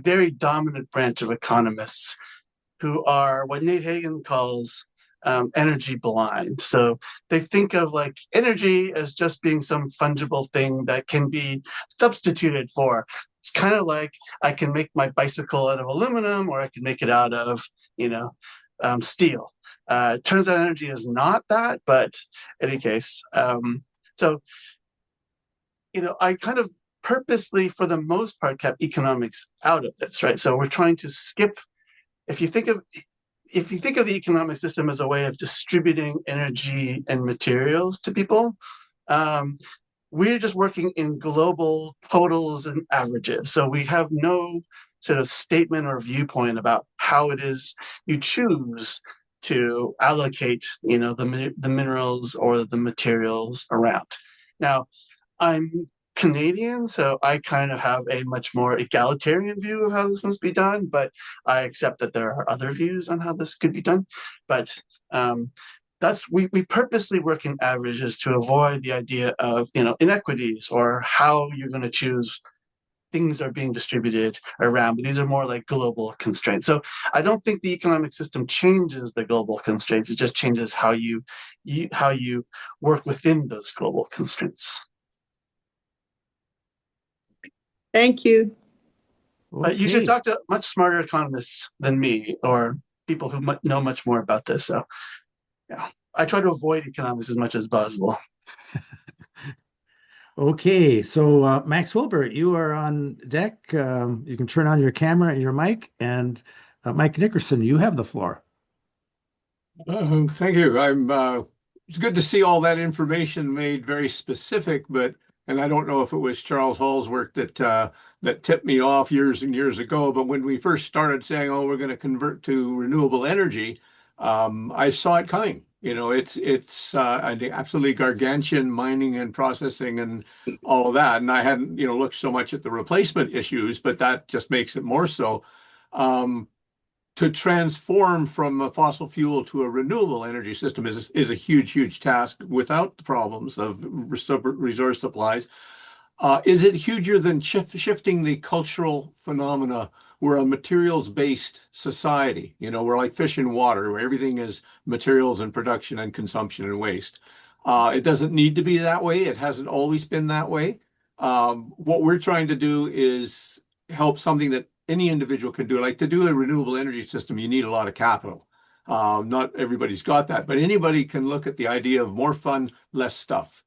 very dominant branch of economists who are what Nate Hagen calls energy blind. So they think of like energy as just being some fungible thing that can be substituted for. It's kind of like I can make my bicycle out of aluminum, or I can make it out of, steel. It turns out energy is not that, but in any case, I kind of purposely, for the most part, kept economics out of this, right? So we're trying to skip. If you think of the economic system as a way of distributing energy and materials to people, we're just working in global totals and averages. So we have no sort of statement or viewpoint about how it is you choose to allocate, the minerals or the materials around. Now, I'm Canadian, so I kind of have a much more egalitarian view of how this must be done, but I accept that there are other views on how this could be done. But we purposely work in averages to avoid the idea of inequities or how you're going to choose things are being distributed around. But these are more like global constraints. So I don't think the economic system changes the global constraints. It just changes how you work within those global constraints. Thank you. But you should talk to much smarter economists than me, or people who know much more about this. So, yeah, I try to avoid economics as much as possible. Okay, so Max Wilbur, you are on deck. You can turn on your camera and your mic. And Mike Nickerson, you have the floor. Thank you. It's good to see all that information made very specific, and I don't know if it was Charles Hall's work that tipped me off years and years ago, but when we first started saying, oh, we're going to convert to renewable energy, I saw it coming. It's absolutely gargantuan mining and processing and all of that. And I hadn't, looked so much at the replacement issues, but that just makes it more so. To transform from a fossil fuel to a renewable energy system is a huge, huge task without the problems of resource supplies. Is it huger than shifting the cultural phenomena? We're a materials-based society. We're like fish in water, where everything is materials and production and consumption and waste. It doesn't need to be that way. It hasn't always been that way. What we're trying to do is help something that any individual can do. Like to do a renewable energy system, you need a lot of capital. Not everybody's got that, but anybody can look at the idea of more fun, less stuff.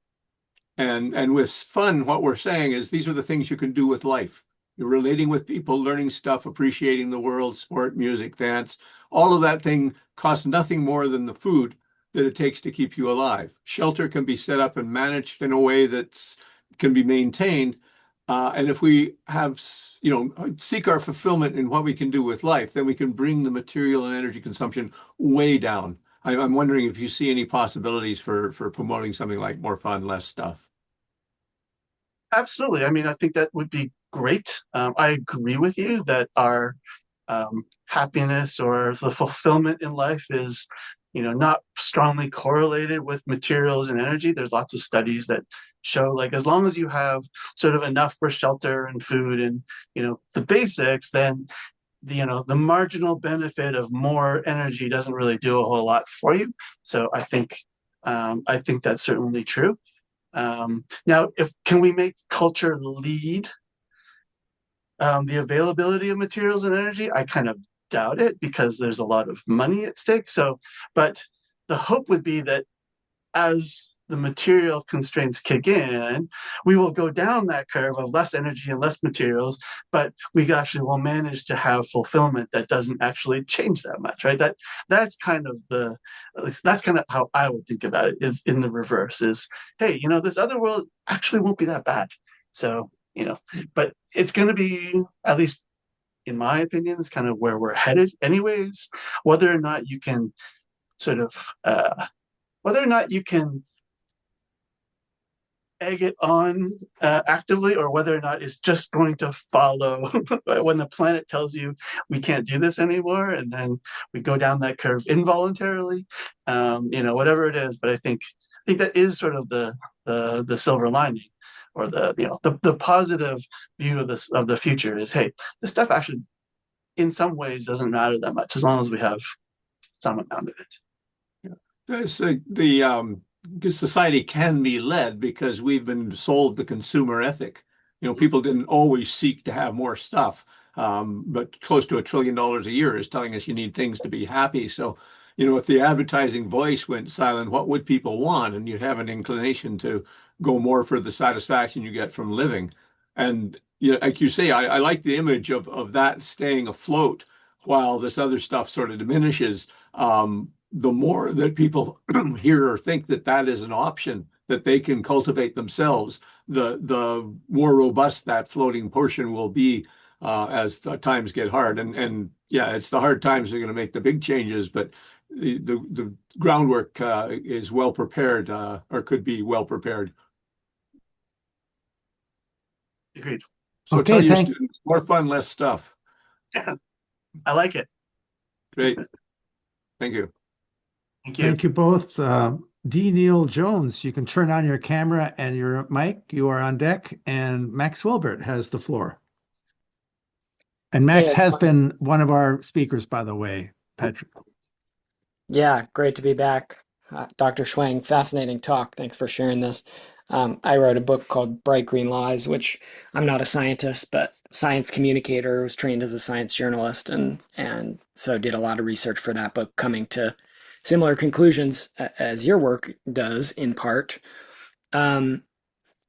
And with fun, what we're saying is these are the things you can do with life. You're relating with people, learning stuff, appreciating the world, sport, music, dance. All of that thing costs nothing more than the food that it takes to keep you alive. Shelter can be set up and managed in a way that can be maintained. And if we have, seek our fulfillment in what we can do with life, then we can bring the material and energy consumption way down. I'm wondering if you see any possibilities for promoting something like more fun, less stuff. Absolutely. I mean, I think that would be great. I agree with you that our happiness or the fulfillment in life is, not strongly correlated with materials and energy. There's lots of studies that show like as long as you have sort of enough for shelter and food and the basics, then the marginal benefit of more energy doesn't really do a whole lot for you. So I think that's certainly true. Now, can we make culture lead the availability of materials and energy? I kind of doubt it because there's a lot of money at stake. So, but the hope would be that as the material constraints kick in, we will go down that curve of less energy and less materials, but we actually will manage to have fulfillment that doesn't actually change that much, right? That's kind of that's kind of how I would think about it, is in the reverse is, hey, this other world actually won't be that bad. So, but it's going to be, at least in my opinion, it's kind of where we're headed anyways. Whether or not you can sort of, whether or not you can egg it on actively, or whether or not it's just going to follow when the planet tells you we can't do this anymore, and then we go down that curve involuntarily. Whatever it is, but I think that is sort of the silver lining, or the positive view of the future is, hey, this stuff actually in some ways doesn't matter that much as long as we have some amount of it. Because society can be led because we've been sold the consumer ethic. People didn't always seek to have more stuff, but close to $1 trillion a year is telling us you need things to be happy. So, if the advertising voice went silent, what would people want? And you'd have an inclination to go more for the satisfaction you get from living. And like you say, I like the image of that staying afloat while this other stuff sort of diminishes. The more that people hear or think that is an option that they can cultivate themselves, the more robust that floating portion will be as the times get hard. And yeah, it's the hard times that are going to make the big changes, but the groundwork is well prepared, or could be well prepared. Agreed. So tell your students, more fun, less stuff. Yeah, I like it. Great. Thank you. Thank you. Thank you both. D. Neil Jones, you can turn on your camera and your mic. You are on deck. And Max Wilbert has the floor. And Max has been one of our speakers, by the way, Patrick. Yeah, great to be back. Dr. Chuang, fascinating talk. Thanks for sharing this. I wrote a book called Bright Green Lies, which I'm not a scientist, but science communicator, was trained as a science journalist, and so did a lot of research for that book, coming to similar conclusions as your work does in part. And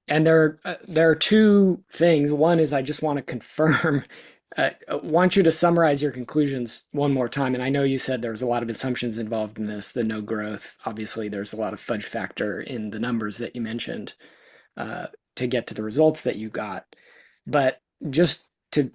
there are two things. One is I just want to confirm. I want you to summarize your conclusions one more time. And I know you said there was a lot of assumptions involved in this, the no growth. Obviously, there's a lot of fudge factor in the numbers that you mentioned to get to the results that you got. But just to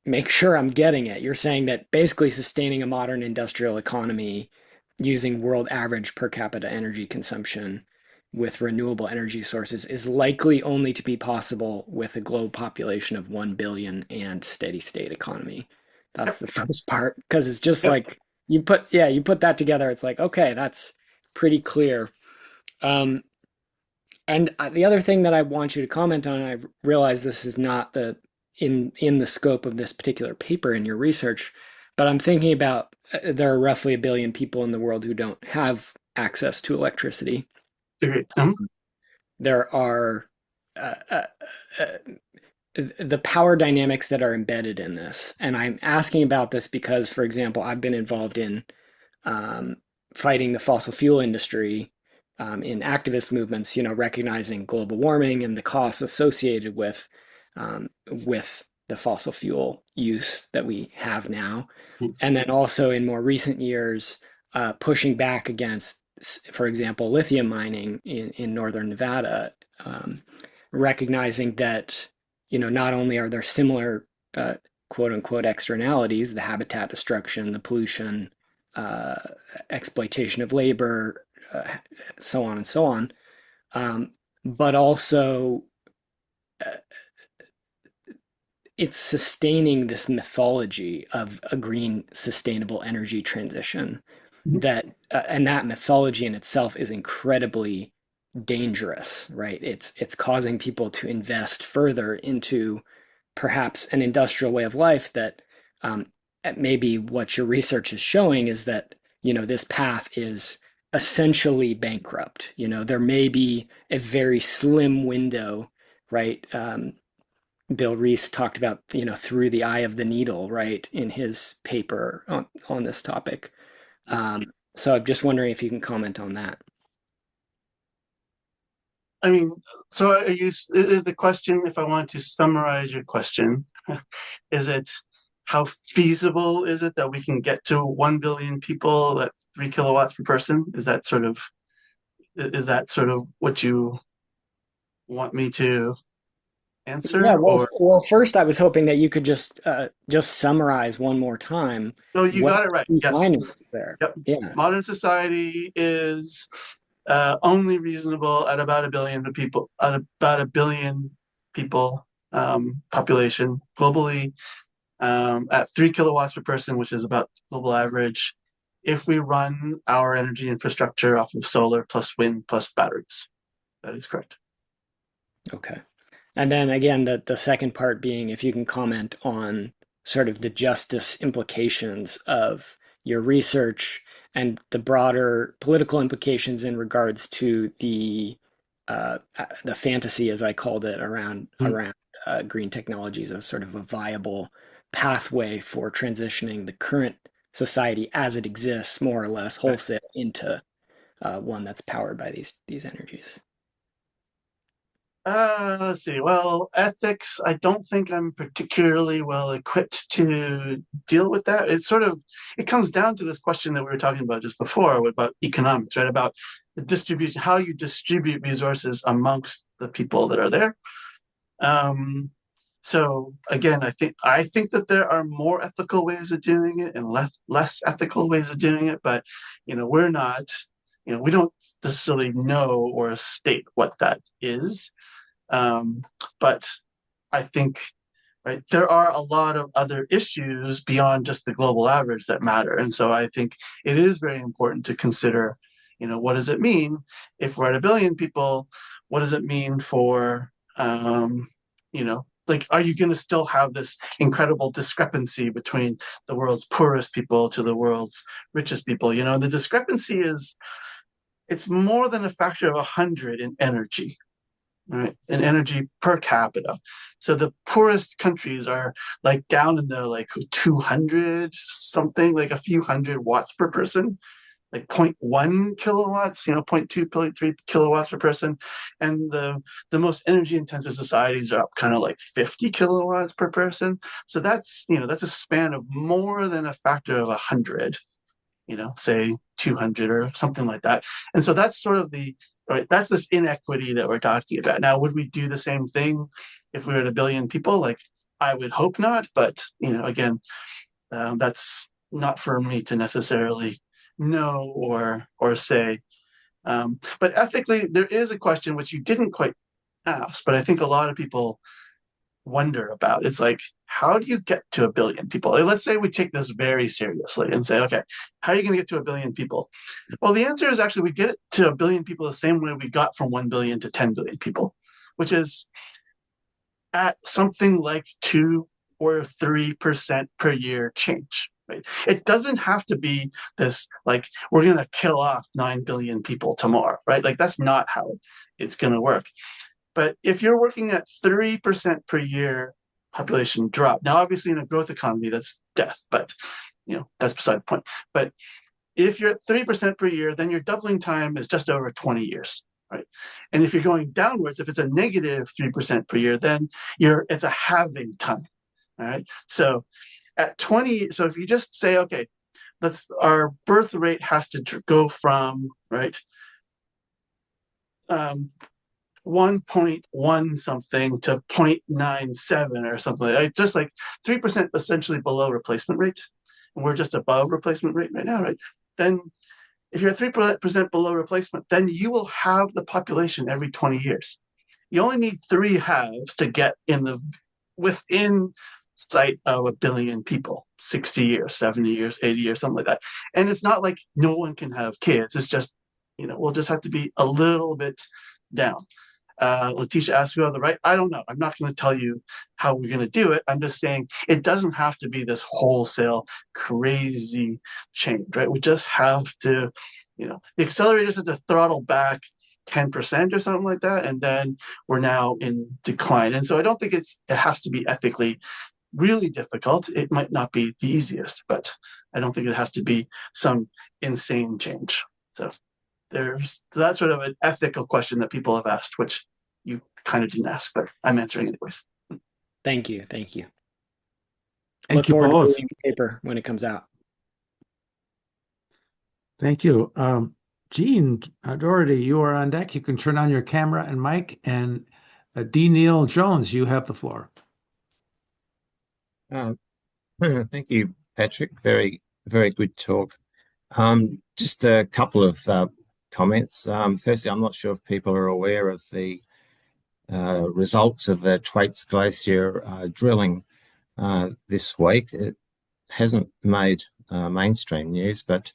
make sure I'm getting it, you're saying that basically sustaining a modern industrial economy using world average per capita energy consumption with renewable energy sources is likely only to be possible with a global population of 1 billion and steady state economy. That's the first part, because it's just like you put that together. It's like, okay, that's pretty clear. And the other thing that I want you to comment on, and I realize this is not in the scope of this particular paper in your research, but I'm thinking about there are roughly 1 billion people in the world who don't have access to electricity. Agreed. There are the power dynamics that are embedded in this. And I'm asking about this because, for example, I've been involved in fighting the fossil fuel industry in activist movements, recognizing global warming and the costs associated with the fossil fuel use that we have now. And then also in more recent years, pushing back against, for example, lithium mining in northern Nevada, recognizing that not only are there similar quote unquote externalities, the habitat destruction, the pollution, exploitation of labor, so on and so on, but also it's sustaining this mythology of a green sustainable energy transition that and that mythology in itself is incredibly dangerous, right? It's causing people to invest further into perhaps an industrial way of life that maybe what your research is showing is that this path is essentially bankrupt. There may be a very slim window, right? Bill Reese talked about through the eye of the needle, right, in his paper on this topic. So I'm just wondering if you can comment on that. I mean, so is the question, if I want to summarize your question, is it how feasible is it that we can get to 1 billion people at 3 kilowatts per person? Is that sort of what you want me to answer? Yeah, or well, first I was hoping that you could just summarize one more time no, you what got it right. the Yes. findings there. Yep. Yeah. Modern society is only reasonable at about a billion people, population globally, at 3 kilowatts per person, which is about global average, if we run our energy infrastructure off of solar plus wind plus batteries. That is correct. Okay. And then again, the second part being if you can comment on sort of the justice implications of your research and the broader political implications in regards to the fantasy, as I called it, around green technologies as sort of a viable pathway for transitioning the current society as it exists, more or less wholesale, into one that's powered by these energies. Let's see. Well, ethics, I don't think I'm particularly well equipped to deal with that. It comes down to this question that we were talking about just before about economics, right? About the distribution, how you distribute resources amongst the people that are there. So again, I think that there are more ethical ways of doing it and less ethical ways of doing it, but we're not, we don't necessarily know or state what that is. But I think, right, there are a lot of other issues beyond just the global average that matter. And so I think it is very important to consider, what does it mean if we're at 1 billion people? What does it mean for, like, are you going to still have this incredible discrepancy between the world's poorest people to the world's richest people? The discrepancy it's more than a factor of 100 in energy. Right, in energy per capita. So the poorest countries are like down in the 200 something, like a few hundred watts per person, like 0.1 kilowatts, 0.2, 0.3 kilowatts per person. And the most energy intensive societies are up kind of like 50 kilowatts per person. So that's a span of more than a factor of 100, say 200 or something like that. And so that's sort of right, that's this inequity that we're talking about. Now, would we do the same thing if we were at 1 billion people? Like, I would hope not, but again, that's not for me to necessarily know or say. But ethically, there is a question which you didn't quite ask, but I think a lot of people wonder about. It's like, how do you get to 1 billion people? Let's say we take this very seriously and say, okay, how are you going to get to 1 billion people? Well, the answer is actually we get it to 1 billion people the same way we got from 1 billion to 10 billion people, which is at something like 2 or 3% per year change. Right? It doesn't have to be this, like, we're going to kill off 9 billion people tomorrow, right? Like, that's not how it's going to work. But if you're working at 3% per year population drop, now obviously in a growth economy, that's death, but that's beside the point. But if you're at 3% per year, then your doubling time is just over 20 years, right? And if you're going downwards, if it's a negative 3% per year, then it's a halving time, all right? So at 20, so if you just say, okay, our birth rate has to go from, right, 1.1 something to 0.97 or something, like just like 3% essentially below replacement rate. And we're just above replacement rate right now, right? Then if you're at 3% below replacement, then you will have the population every 20 years. You only need 3 halves to get within sight of a billion people, 60 years, 70 years, 80 years, something like that. And it's not like no one can have kids. It's just, we'll just have to be a little bit down. Letitia asked you on the right. I don't know. I'm not going to tell you how we're going to do it. I'm just saying it doesn't have to be this wholesale crazy change, right? We just have to, the accelerators have to throttle back 10% or something like that, and then we're now in decline. And so I don't think it has to be ethically really difficult. It might not be the easiest, but I don't think it has to be some insane change. So that's sort of an ethical question that people have asked, which you kind of didn't ask, but I'm answering anyways. Thank you. Thank you. Thank Look you forward to both. reading the paper when it comes out. Thank you. Gene Doherty, you are on deck. You can turn on your camera and mic. And D. Neil Jones, you have the floor. Thank you, Patrick. Very, very good talk. Just a couple of comments. Firstly, I'm not sure if people are aware of the results of the Thwaites Glacier drilling this week. It hasn't made mainstream news, but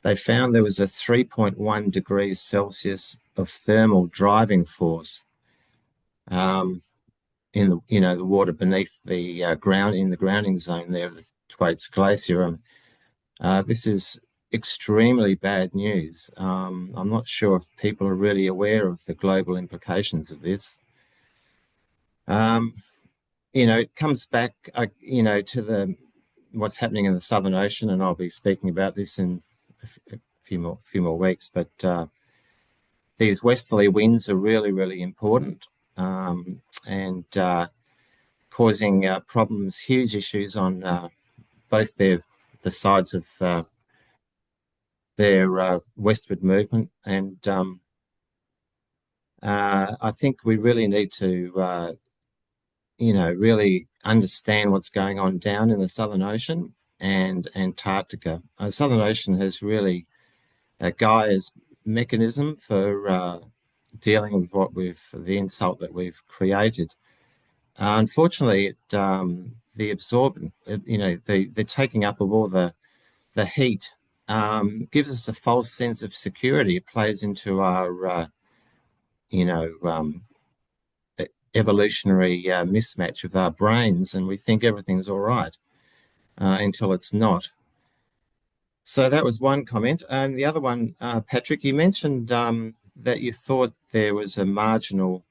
they found there was a 3.1 degrees Celsius of thermal driving force in the water beneath the ground, in the grounding zone there of the Thwaites Glacier. This is extremely bad news. I'm not sure if people are really aware of the global implications of this. It comes back, to what's happening in the Southern Ocean, and I'll be speaking about this in a few more weeks. But these westerly winds are really, really important, and causing problems, huge issues on both the sides of their westward movement. And I think we really need to, really understand what's going on down in the Southern Ocean and Antarctica. The Southern Ocean has really Gaia's mechanism for dealing with the insult that we've created. Unfortunately, the absorbent, the taking up of all the heat gives us a false sense of security. It plays into our, evolutionary mismatch of our brains, and we think everything's all right until it's not. So that was one comment. And the other one, Patrick, you mentioned that you thought there was a marginal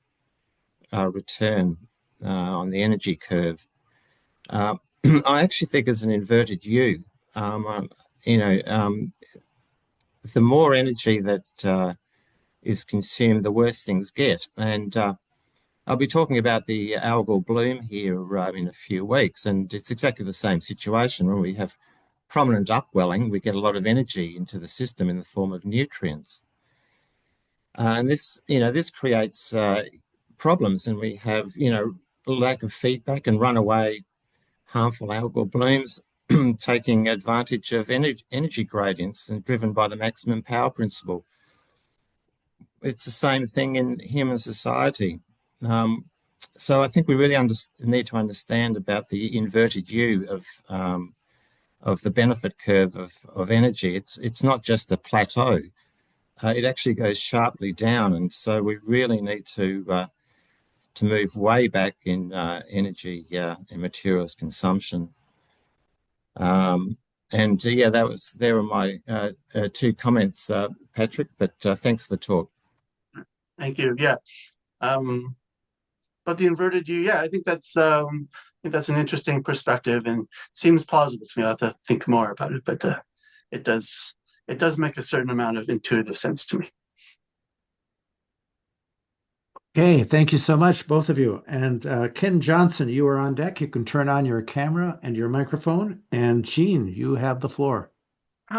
return on the energy curve. I actually think it's an inverted U. The more energy that is consumed, the worse things get. And I'll be talking about the algal bloom here in a few weeks, and it's exactly the same situation. When we have prominent upwelling, we get a lot of energy into the system in the form of nutrients. And this creates problems, and we have, lack of feedback and runaway harmful algal blooms taking advantage of energy gradients and driven by the maximum power principle. It's the same thing in human society. So I think we really need to understand about the inverted U of the benefit curve of energy. It's not just a plateau. It actually goes sharply down, and so we really need to move way back in energy and materials consumption. There were my two comments, Patrick. But thanks for the talk. Thank you. Yeah. But the inverted U, yeah, I think that's an interesting perspective and seems plausible to me. I'll have to think more about it, but it does make a certain amount of intuitive sense to me. Okay, thank you so much, both of you. And Ken Johnson, you are on deck. You can turn on your camera and your microphone. And Jean, you have the floor.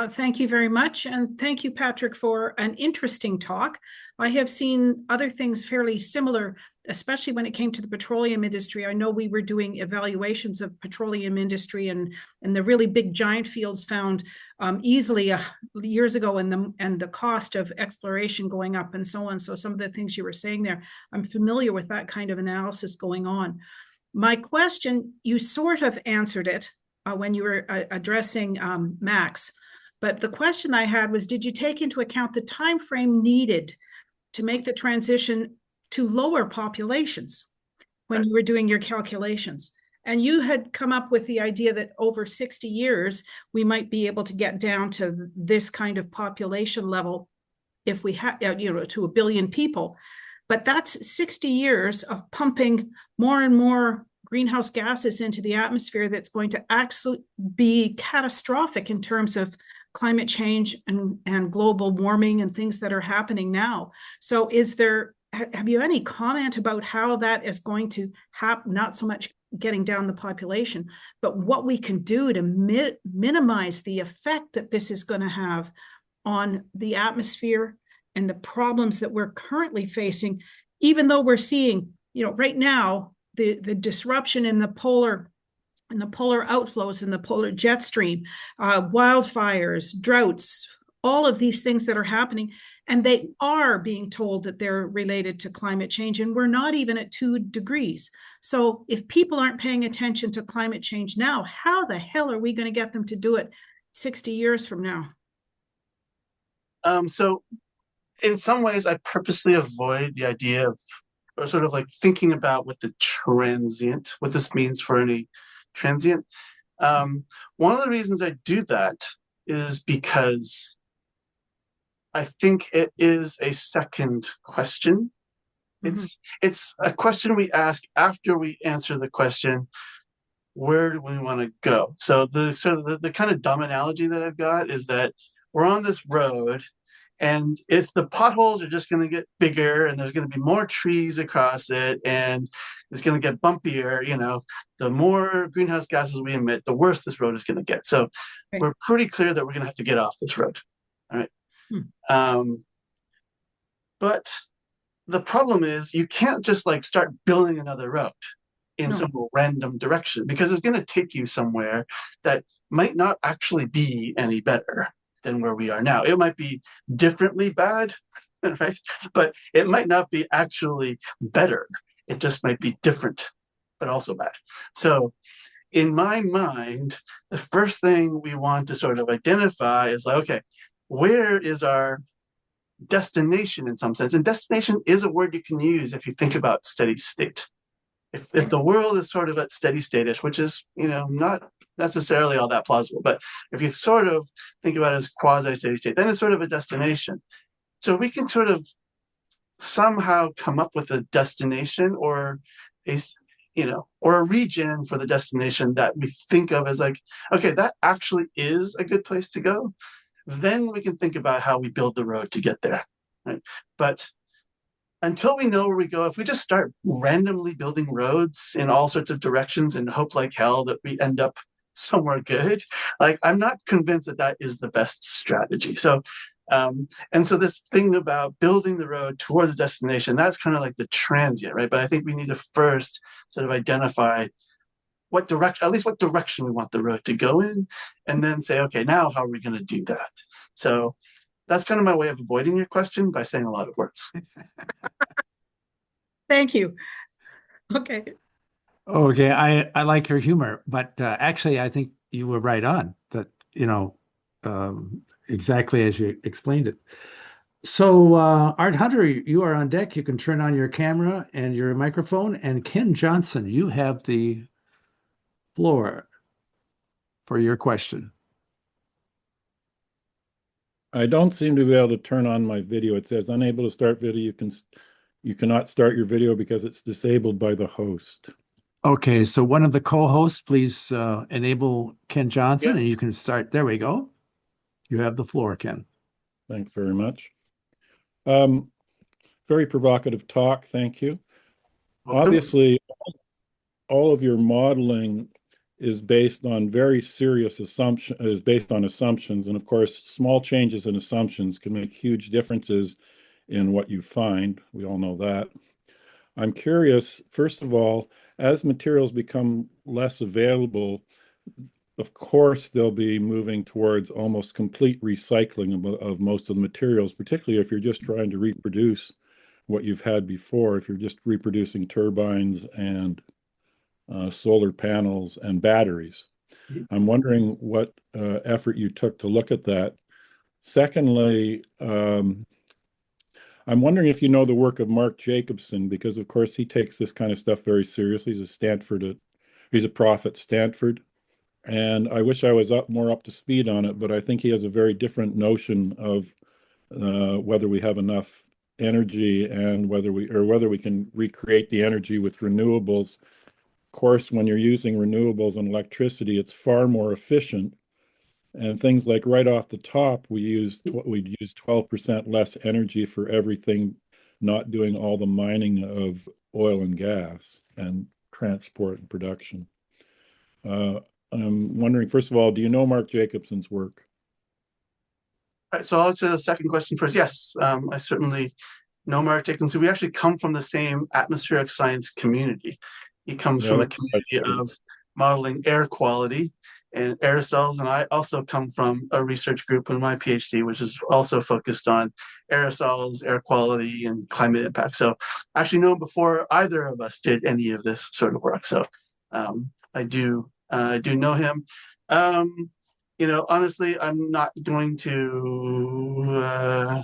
Thank you very much. And thank you, Patrick, for an interesting talk. I have seen other things fairly similar, especially when it came to the petroleum industry. I know we were doing evaluations of petroleum industry and the really big giant fields found easily years ago, and the cost of exploration going up and so on. So some of the things you were saying there, I'm familiar with that kind of analysis going on. My question, you sort of answered it when you were addressing Max. But the question I had was, did you take into account the time frame needed to make the transition to lower populations when you were doing your calculations? And you had come up with the idea that over 60 years, we might be able to get down to this kind of population level if we had, to 1 billion people. But that's 60 years of pumping more and more greenhouse gases into the atmosphere that's going to actually be catastrophic in terms of climate change and global warming and things that are happening now. So have you any comment about how that is going to happen? Not so much getting down the population, but what we can do to minimize the effect that this is going to have on the atmosphere and the problems that we're currently facing, even though we're seeing, right now, the disruption in the polar outflows in the polar jet stream, wildfires, droughts, all of these things that are happening, and they are being told that they're related to climate change, and we're not even at 2 degrees. So if people aren't paying attention to climate change now, how the hell are we going to get them to do it 60 years from now? So in some ways, I purposely avoid the idea of, or sort of like thinking about what this means for any transient. One of the reasons I do that is because I think it is a second question. It's a question we ask after we answer the question, where do we want to go? So the kind of dumb analogy that I've got is that we're on this road, and if the potholes are just going to get bigger and there's going to be more trees across it and it's going to get bumpier, the more greenhouse gases we emit, the worse this road is going to get. So we're pretty clear that we're going to have to get off this road. All right. But the problem is you can't just start building another road in some random direction, because it's going to take you somewhere that might not actually be any better than where we are now. It might be differently bad, right? But it might not be actually better. It just might be different, but also bad. So in my mind, the first thing we want to sort of identify is okay, where is our destination in some sense? And destination is a word you can use if you think about steady state. If the world is sort of at steady state-ish, which is, not necessarily all that plausible, but if you sort of think about it as quasi-steady state, then it's sort of a destination. So if we can sort of somehow come up with a destination or a region for the destination that we think of as okay, that actually is a good place to go, then we can think about how we build the road to get there, right? But until we know where we go, if we just start randomly building roads in all sorts of directions and hope like hell that we end up somewhere good, I'm not convinced that is the best strategy. So, and so this thing about building the road towards the destination, that's kind of like the transient, right? But I think we need to first sort of identify what direction we want the road to go in, and then say, okay, now how are we going to do that? So that's kind of my way of avoiding your question by saying a lot of words. Thank you. Okay. Okay, I like your humor, but actually, I think you were right on that, exactly as you explained it. So, Art Hunter, you are on deck. You can turn on your camera and your microphone. And Ken Johnson, you have the floor for your question. I don't seem to be able to turn on my video. It says unable to start video. You cannot start your video because it's disabled by the host. Okay, so one of the co-hosts, please enable Ken Johnson, Yeah. and you can start. There we go. You have the floor, Ken. Thanks very much. Very provocative talk. Thank you. Welcome. Obviously, all of your modeling is based on very serious assumptions. And of course, small changes in assumptions can make huge differences in what you find. We all know that. I'm curious, first of all, as materials become less available, of course, they'll be moving towards almost complete recycling of most of the materials, particularly if you're just trying to reproduce what you've had before, if you're just reproducing turbines and solar panels and batteries. I'm wondering what effort you took to look at that. Secondly, I'm wondering if you know the work of Mark Jacobson, because of course he takes this kind of stuff very seriously. He's a prof at Stanford. And I wish I was more up to speed on it, but I think he has a very different notion of whether we have enough energy and whether we can recreate the energy with renewables. Of course, when you're using renewables and electricity, it's far more efficient. And things like right off the top, we'd use 12% less energy for everything, not doing all the mining of oil and gas and transport and production. I'm wondering, first of all, do you know Mark Jacobson's work? All right, so I'll answer the second question first. Yes, I certainly know Mark Jacobson. We actually come from the same atmospheric science community. He comes from a community of modeling air quality and aerosols, and I also come from a research group in my PhD, which is also focused on aerosols, air quality, and climate impact. So I actually know him before either of us did any of this sort of work. So I do know him. Honestly, I'm not going to.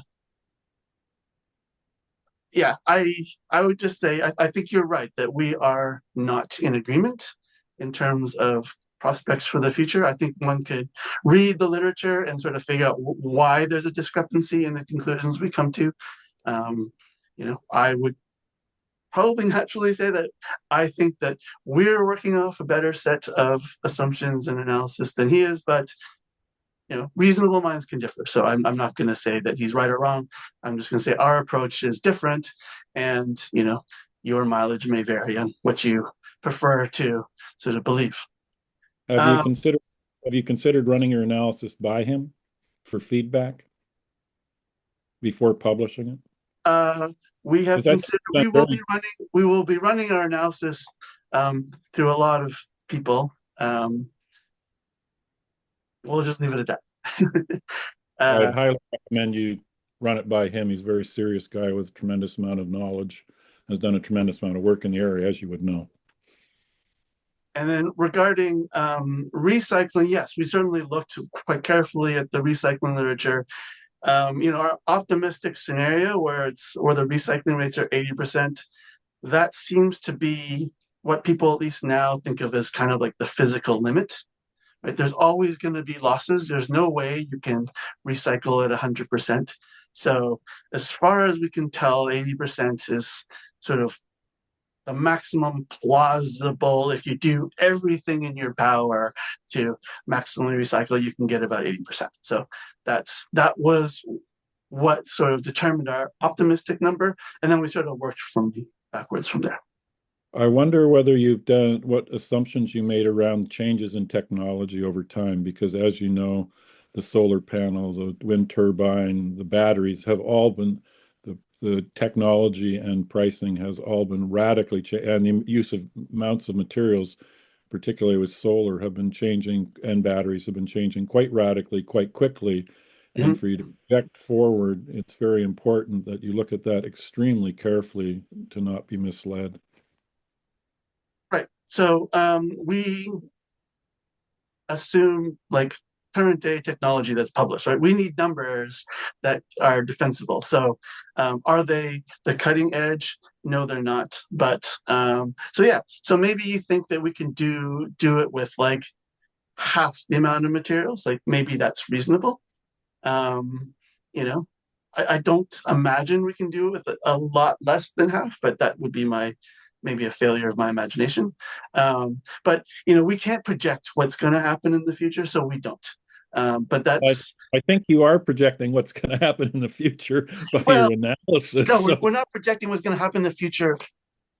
I would just say I think you're right that we are not in agreement in terms of prospects for the future. I think one could read the literature and sort of figure out why there's a discrepancy in the conclusions we come to. I would probably naturally say that I think that we're working off a better set of assumptions and analysis than he is, but reasonable minds can differ. So I'm not going to say that he's right or wrong. I'm just going to say our approach is different, and your mileage may vary on what you prefer to sort of believe. Have you considered running your analysis by him for feedback before publishing it? We have considered we will be running our analysis through a lot of people. We'll just leave it at that. I'd highly recommend you run it by him. He's a very serious guy with a tremendous amount of knowledge, has done a tremendous amount of work in the area, as you would know. And then regarding recycling, yes, we certainly looked quite carefully at the recycling literature. Our optimistic scenario where the recycling rates are 80%, that seems to be what people at least now think of as kind of like the physical limit. Right? There's always going to be losses. There's no way you can recycle at 100%. So as far as we can tell, 80% is sort of the maximum plausible. If you do everything in your power to maximally recycle, you can get about 80%. So that was what sort of determined our optimistic number. And then we sort of worked backwards from there. I wonder whether you've done what assumptions you made around changes in technology over time, because as you know, the solar panels, the wind turbine, the batteries have all been, the technology and pricing has all been radically changed, and the use of amounts of materials, particularly with solar, have been changing, and batteries have been changing quite radically, quite quickly. Mm-hmm. And for you to project forward, it's very important that you look at that extremely carefully to not be misled. Right. So we assume like current day technology that's published, right? We need numbers that are defensible. So are they the cutting edge? No, they're not. But so maybe you think that we can do it with like half the amount of materials. Like maybe that's reasonable. I don't imagine we can do it with a lot less than half, but that would be maybe a failure of my imagination. But we can't project what's going to happen in the future, so we don't. But that's I think you are projecting what's going to happen in the future by well, your analysis. no, So we're not projecting what's going to happen in the future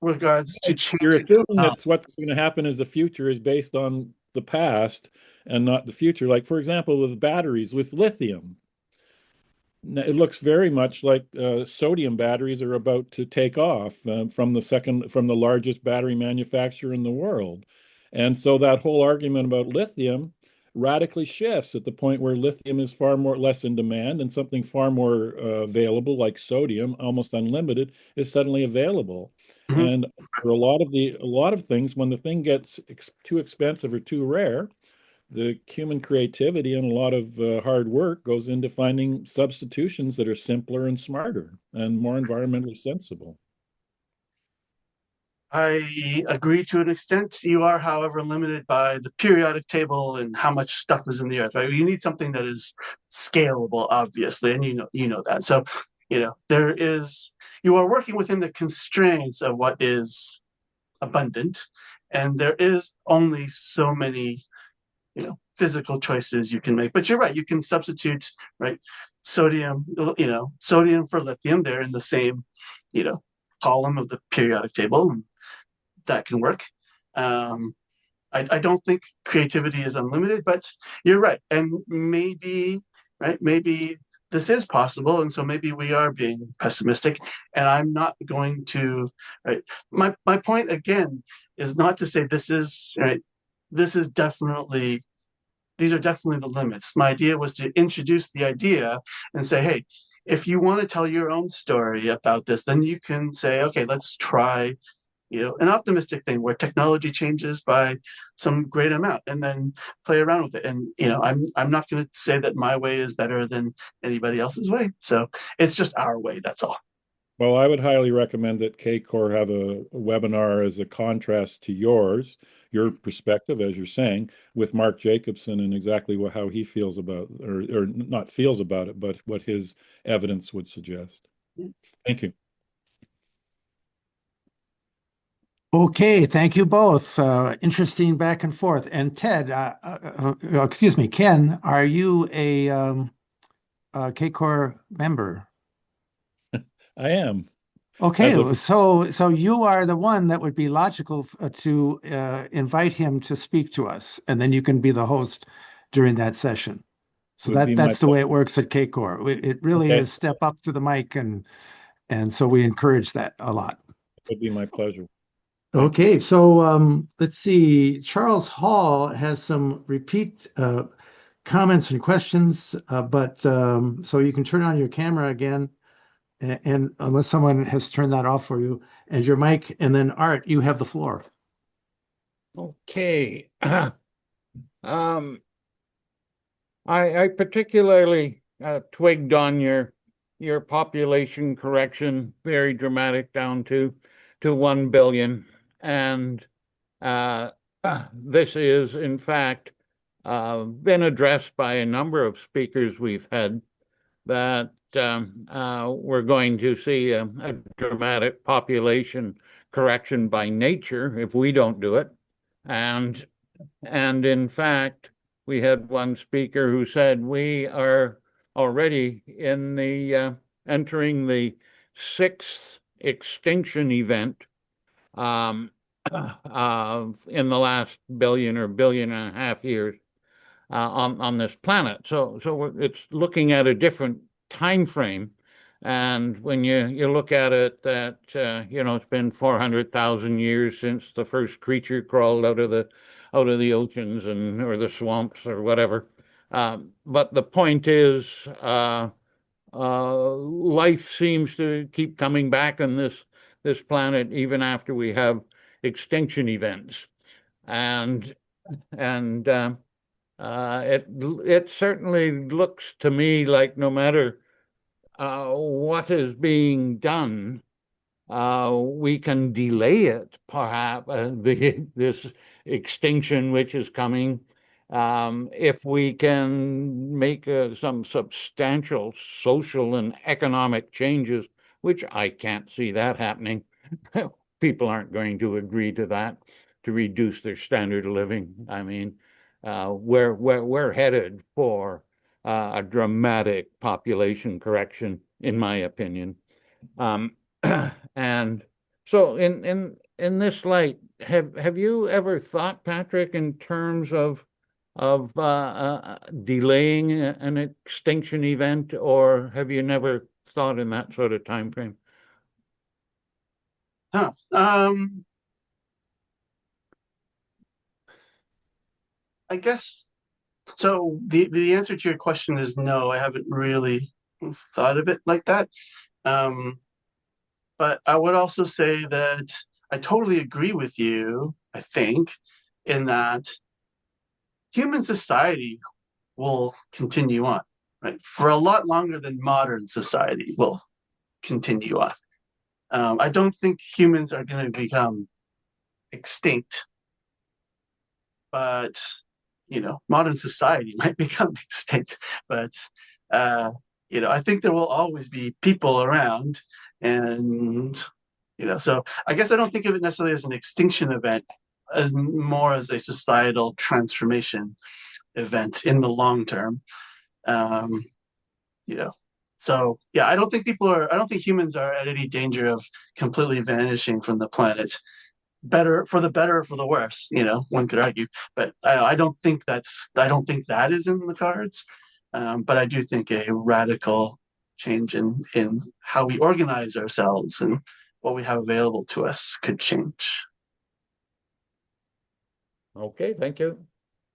regards to you're changing assuming technology. that what's going to happen is the future is based on the past and not the future. Like, for example, with batteries, with lithium, it looks very much like sodium batteries are about to take off from the largest battery manufacturer in the world. And so that whole argument about lithium radically shifts at the point where lithium is far more less in demand and something far more available, like sodium, almost unlimited, is suddenly available. Mhm. And for a lot of things, when the thing gets too expensive or too rare, the human creativity and a lot of hard work goes into finding substitutions that are simpler and smarter and more environmentally sensible. I agree to an extent. You are, however, limited by the periodic table and how much stuff is in the earth. Right? You need something that is scalable, obviously, and you know that. So, you are working within the constraints of what is abundant, and there is only so many, physical choices you can make. But you're right. You can substitute, right, sodium, sodium for lithium. They're in the same, column of the periodic table. And that can work. I don't think creativity is unlimited, but you're right. And maybe, right, maybe this is possible. And so maybe we are being pessimistic. And I'm not going to, right. My point again is not to say this is, right, this is definitely, these are definitely the limits. My idea was to introduce the idea and say, hey, if you want to tell your own story about this, then you can say, okay, let's try an optimistic thing where technology changes by some great amount and then play around with it. And, I'm not going to say that my way is better than anybody else's way. So it's just our way. That's all. Well, I would highly recommend that CACOR have a webinar as a contrast to your perspective, as you're saying, with Mark Jacobson and exactly how he feels about, or not feels about it, but what his evidence would suggest. Thank you. Okay, thank you both. Interesting back and forth. And Ted, excuse me, Ken, are you a CACOR member? I am. Okay, so you are the one that would be logical to invite him to speak to us, and then you can be the host during that session. So that's the way it works at CACOR. It really is step up to the mic, and so we encourage that a lot. It would be my pleasure. Okay, so let's see. Charles Hall has some repeat comments and questions, but so you can turn on your camera again, and unless someone has turned that off for you, and your mic, and then Art, you have the floor. Okay. I particularly twigged on your population correction, very dramatic, down to 1 billion. And this is, in fact, been addressed by a number of speakers we've had, that we're going to see a dramatic population correction by nature if we don't do it. And in fact, we had one speaker who said we are already in the entering the 6th extinction event in the last billion or billion and a half years on this planet. So it's looking at a different time frame. And when you look at it, that it's been 400,000 years since the first creature crawled out of the oceans or the swamps or whatever. But the point is, life seems to keep coming back on this planet even after we have extinction events, and it certainly looks to me like no matter what is being done, we can delay it, perhaps, this extinction which is coming, If we can make some substantial social and economic changes, which I can't see that happening, people aren't going to agree to that, to reduce their standard of living. I mean, we're headed for a dramatic population correction, in my opinion. And so in this light, have you ever thought, Patrick, in terms of delaying an extinction event, or have you never thought in that sort of time frame? Huh. I guess so. The answer to your question is no. I haven't really thought of it like that. But I would also say that I totally agree with you, I think, in that human society will continue on, right? For a lot longer than modern society will continue on. I don't think humans are going to become extinct, but modern society might become extinct. But I think there will always be people around, and so I guess I don't think of it necessarily as an extinction event, as more as a societal transformation event in the long term. So yeah, I don't think humans are at any danger of completely vanishing from the planet. For the better or for the worse, one could argue, but I don't think that is in the cards. But I do think a radical change in how we organize ourselves and what we have available to us could change. Okay, thank you.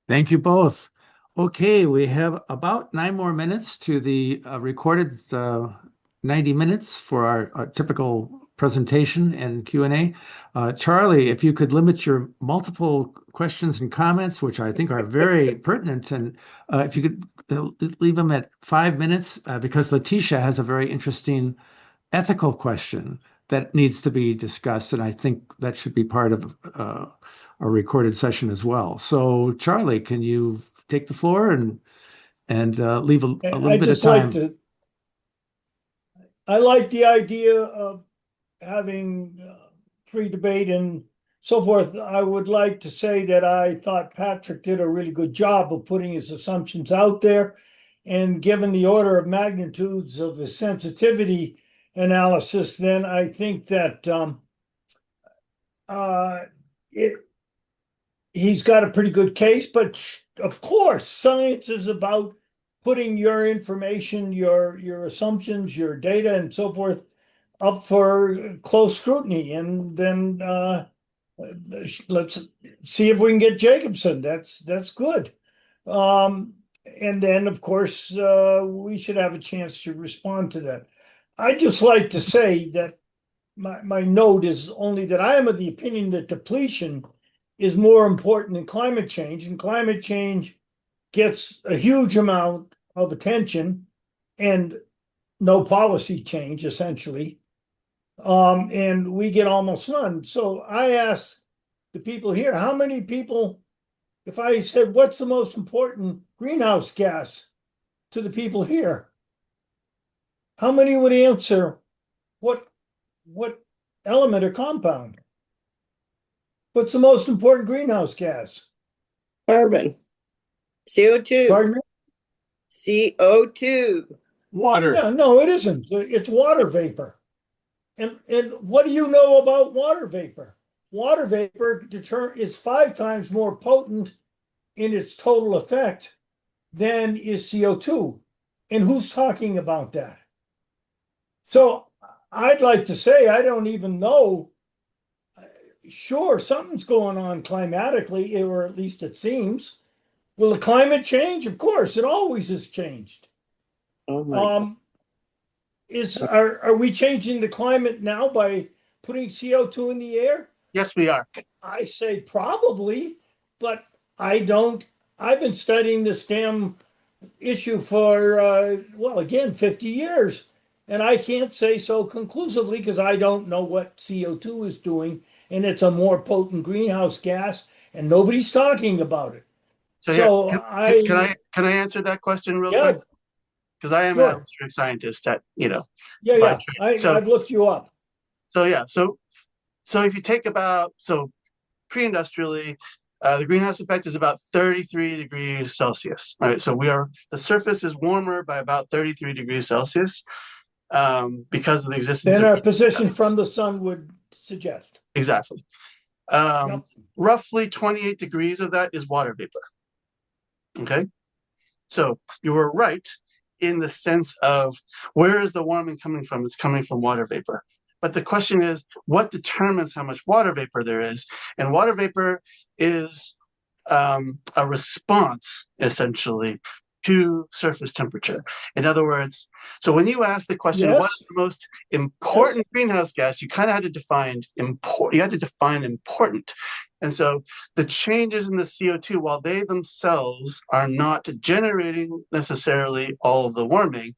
Thank you both. Okay, we have about 9 more minutes to the recorded 90 minutes for our typical presentation and Q&A. Charlie, if you could limit your multiple questions and comments, which I think are very pertinent, and if you could leave them at 5 minutes, because Letitia has a very interesting ethical question that needs to be discussed, and I think that should be part of a recorded session as well. So, Charlie, can you take the floor and leave a little bit of time? I like the idea of having free debate and so forth. I would like to say that I thought Patrick did a really good job of putting his assumptions out there, and given the order of magnitudes of the sensitivity analysis, then I think that he's got a pretty good case. But of course, science is about putting your information, your assumptions, your data, and so forth up for close scrutiny, and then let's see if we can get Jacobson. That's good. And then, of course, we should have a chance to respond to that. I'd just like to say that my note is only that I am of the opinion that depletion is more important than climate change, and climate change gets a huge amount of attention and no policy change, essentially. And we get almost none. So I ask the people here, how many people, if I said, what's the most important greenhouse gas to the people here, how many would answer what element or compound? What's the most important greenhouse gas? Carbon. CO2. Pardon me? CO2. Water. Yeah, no, it isn't. It's water vapor. And what do you know about water vapor? Water vapor is 5 times more potent in its total effect than is CO2. And who's talking about that? So I'd like to say, I don't even know. Sure, something's going on climatically, or at least it seems. Will the climate change? Of course, it always has changed. Oh my Are we changing the climate now by putting CO2 in the air? Yes, we are. I say probably, but I don't. I've been studying this damn issue for, 50 years. And I can't say so conclusively because I don't know what CO2 is doing. And it's a more potent greenhouse gas, and nobody's talking about it. So can I answer that question real yeah, quick? Because I am an sure. atmospheric scientist at Yeah, by yeah. trade. I've looked you up. So if you take pre-industrially, the greenhouse effect is about 33 degrees Celsius. All right, so the surface is warmer by about 33 degrees Celsius because of the existence Then of our position from the sun would suggest. exactly. Yep. Roughly 28 degrees of that is water vapor. Okay, so you were right in the sense of where is the warming coming from? It's coming from water vapor. But the question is, what determines how much water vapor there is? And water vapor is a response, essentially, to surface temperature. In other words, so when you ask the question, Yes. what is the most important greenhouse gas, you kind of had to define important. And so the changes in the CO2, while they themselves are not generating necessarily all of the warming,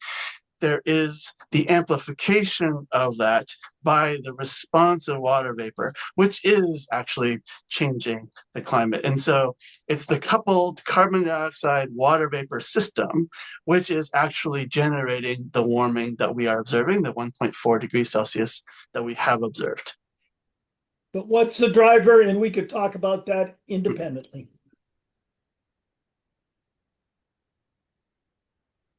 there is the amplification of that by the response of water vapor, which is actually changing the climate. And so it's the coupled carbon dioxide water vapor system, which is actually generating the warming that we are observing, the 1.4 degrees Celsius that we have observed. But what's the driver? And we could talk about that independently.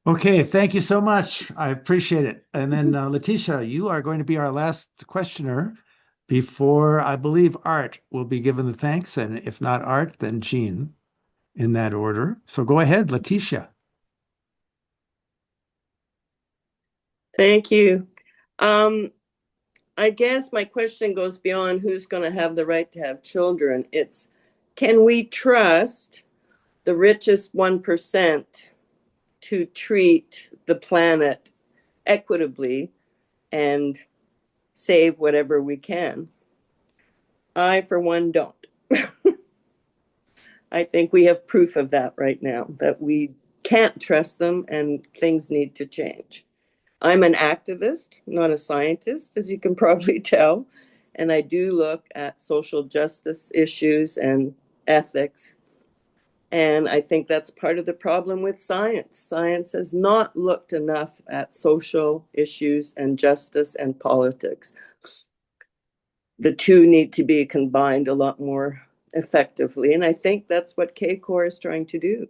Okay, thank you so much. I appreciate it. And then Letitia, you are going to be our last questioner before I believe Art will be given the thanks. And if not Art, then Jean in that order. So go ahead, Letitia. Thank you. I guess my question goes beyond who's going to have the right to have children. It's, can we trust the richest 1% to treat the planet equitably and save whatever we can? I, for one, don't. I think we have proof of that right now, that we can't trust them and things need to change. I'm an activist, not a scientist, as you can probably tell, and I do look at social justice issues and ethics. And I think that's part of the problem with science. Science has not looked enough at social issues and justice and politics. The two need to be combined a lot more effectively. And I think that's what CACOR is trying to do.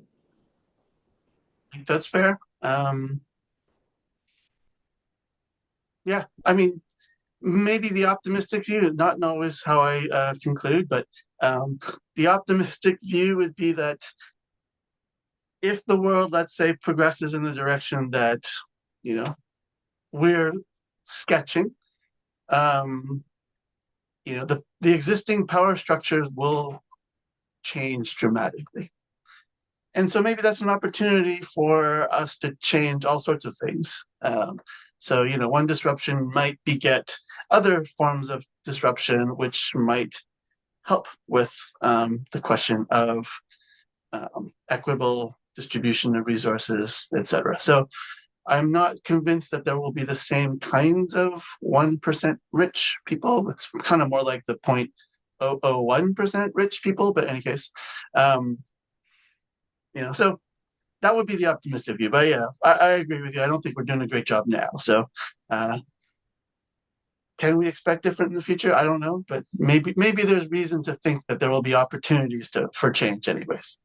I think that's fair. Yeah, I mean, maybe the optimistic view, not always how I conclude, but the optimistic view would be that if the world, let's say, progresses in the direction that, we're sketching, the existing power structures will change dramatically. And so maybe that's an opportunity for us to change all sorts of things. So, one disruption might beget other forms of disruption, which might help with the question of equitable distribution of resources, et cetera. So I'm not convinced that there will be the same kinds of 1% rich people. It's kind of more like the 0.001% rich people, but in any case, so that would be the optimistic view. But yeah, I agree with you. I don't think we're doing a great job now. So can we expect different in the future? I don't know, but maybe there's reason to think that there will be opportunities for change anyways.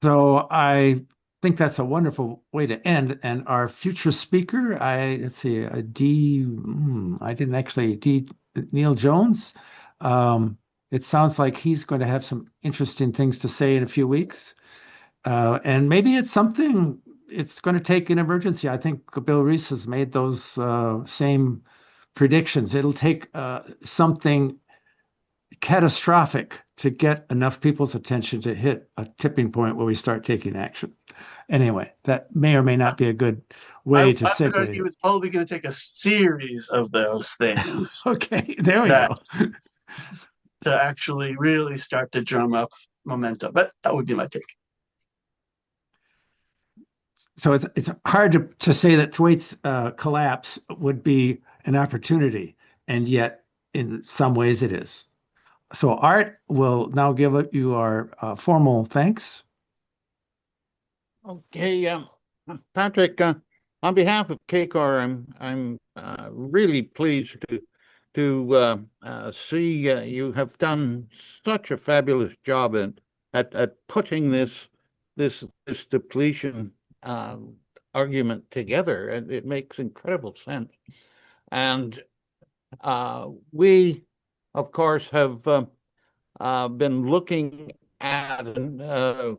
So I think that's a wonderful way to end. And our future speaker, let's see, Neil Jones. It sounds like he's going to have some interesting things to say in a few weeks. And maybe it's something it's going to take an emergency. I think Bill Reese has made those same predictions. It'll take something catastrophic to get enough people's attention to hit a tipping point where we start taking action. Anyway, that may or may not be a good way to segue. I would argue it's probably going to take a series of those things. Okay, there we go. To actually really start to drum up momentum. But that would be my take. So it's hard to say that Thwaites' collapse would be an opportunity, and yet in some ways it is. So Art will now give you our formal thanks. Okay, Patrick, on behalf of CACOR, I'm really pleased to see you have done such a fabulous job at putting this depletion argument together, and it makes incredible sense. And we, of course, have been looking at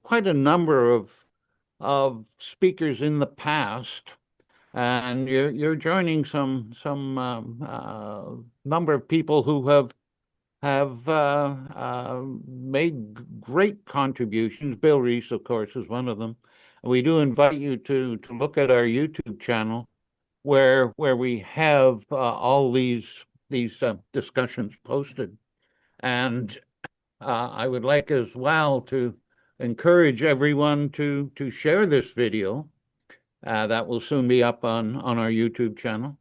quite a number of speakers in the past, and you're joining some number of people who have made great contributions. Bill Reese, of course, is one of them. We do invite you to look at our YouTube channel, where we have all these discussions posted. And I would like as well to encourage everyone to share this video. That will soon be up on our YouTube channel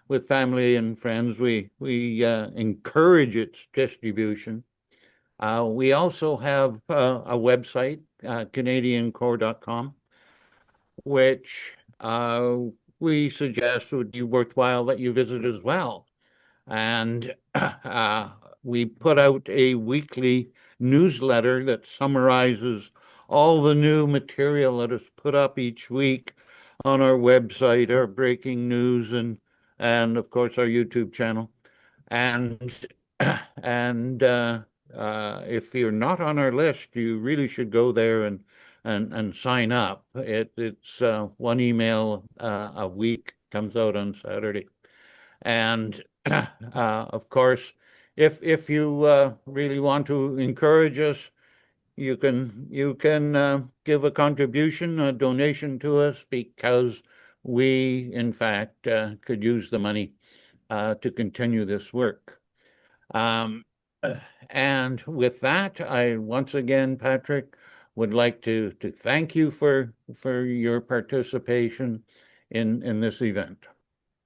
with family and friends. We encourage its distribution. We also have a website, CanadianCore.com, which we suggest would be worthwhile that you visit as well. And we put out a weekly newsletter that summarizes all the new material that is put up each week on our website, our breaking news, and of course our YouTube channel. And if you're not on our list, you really should go there and sign up. It's one email a week, comes out on Saturday. And of course, if you really want to encourage us, you can give a contribution, a donation to us, because we, in fact, could use the money to continue this work. And with that, I once again, Patrick, would like to thank you for your participation in this event.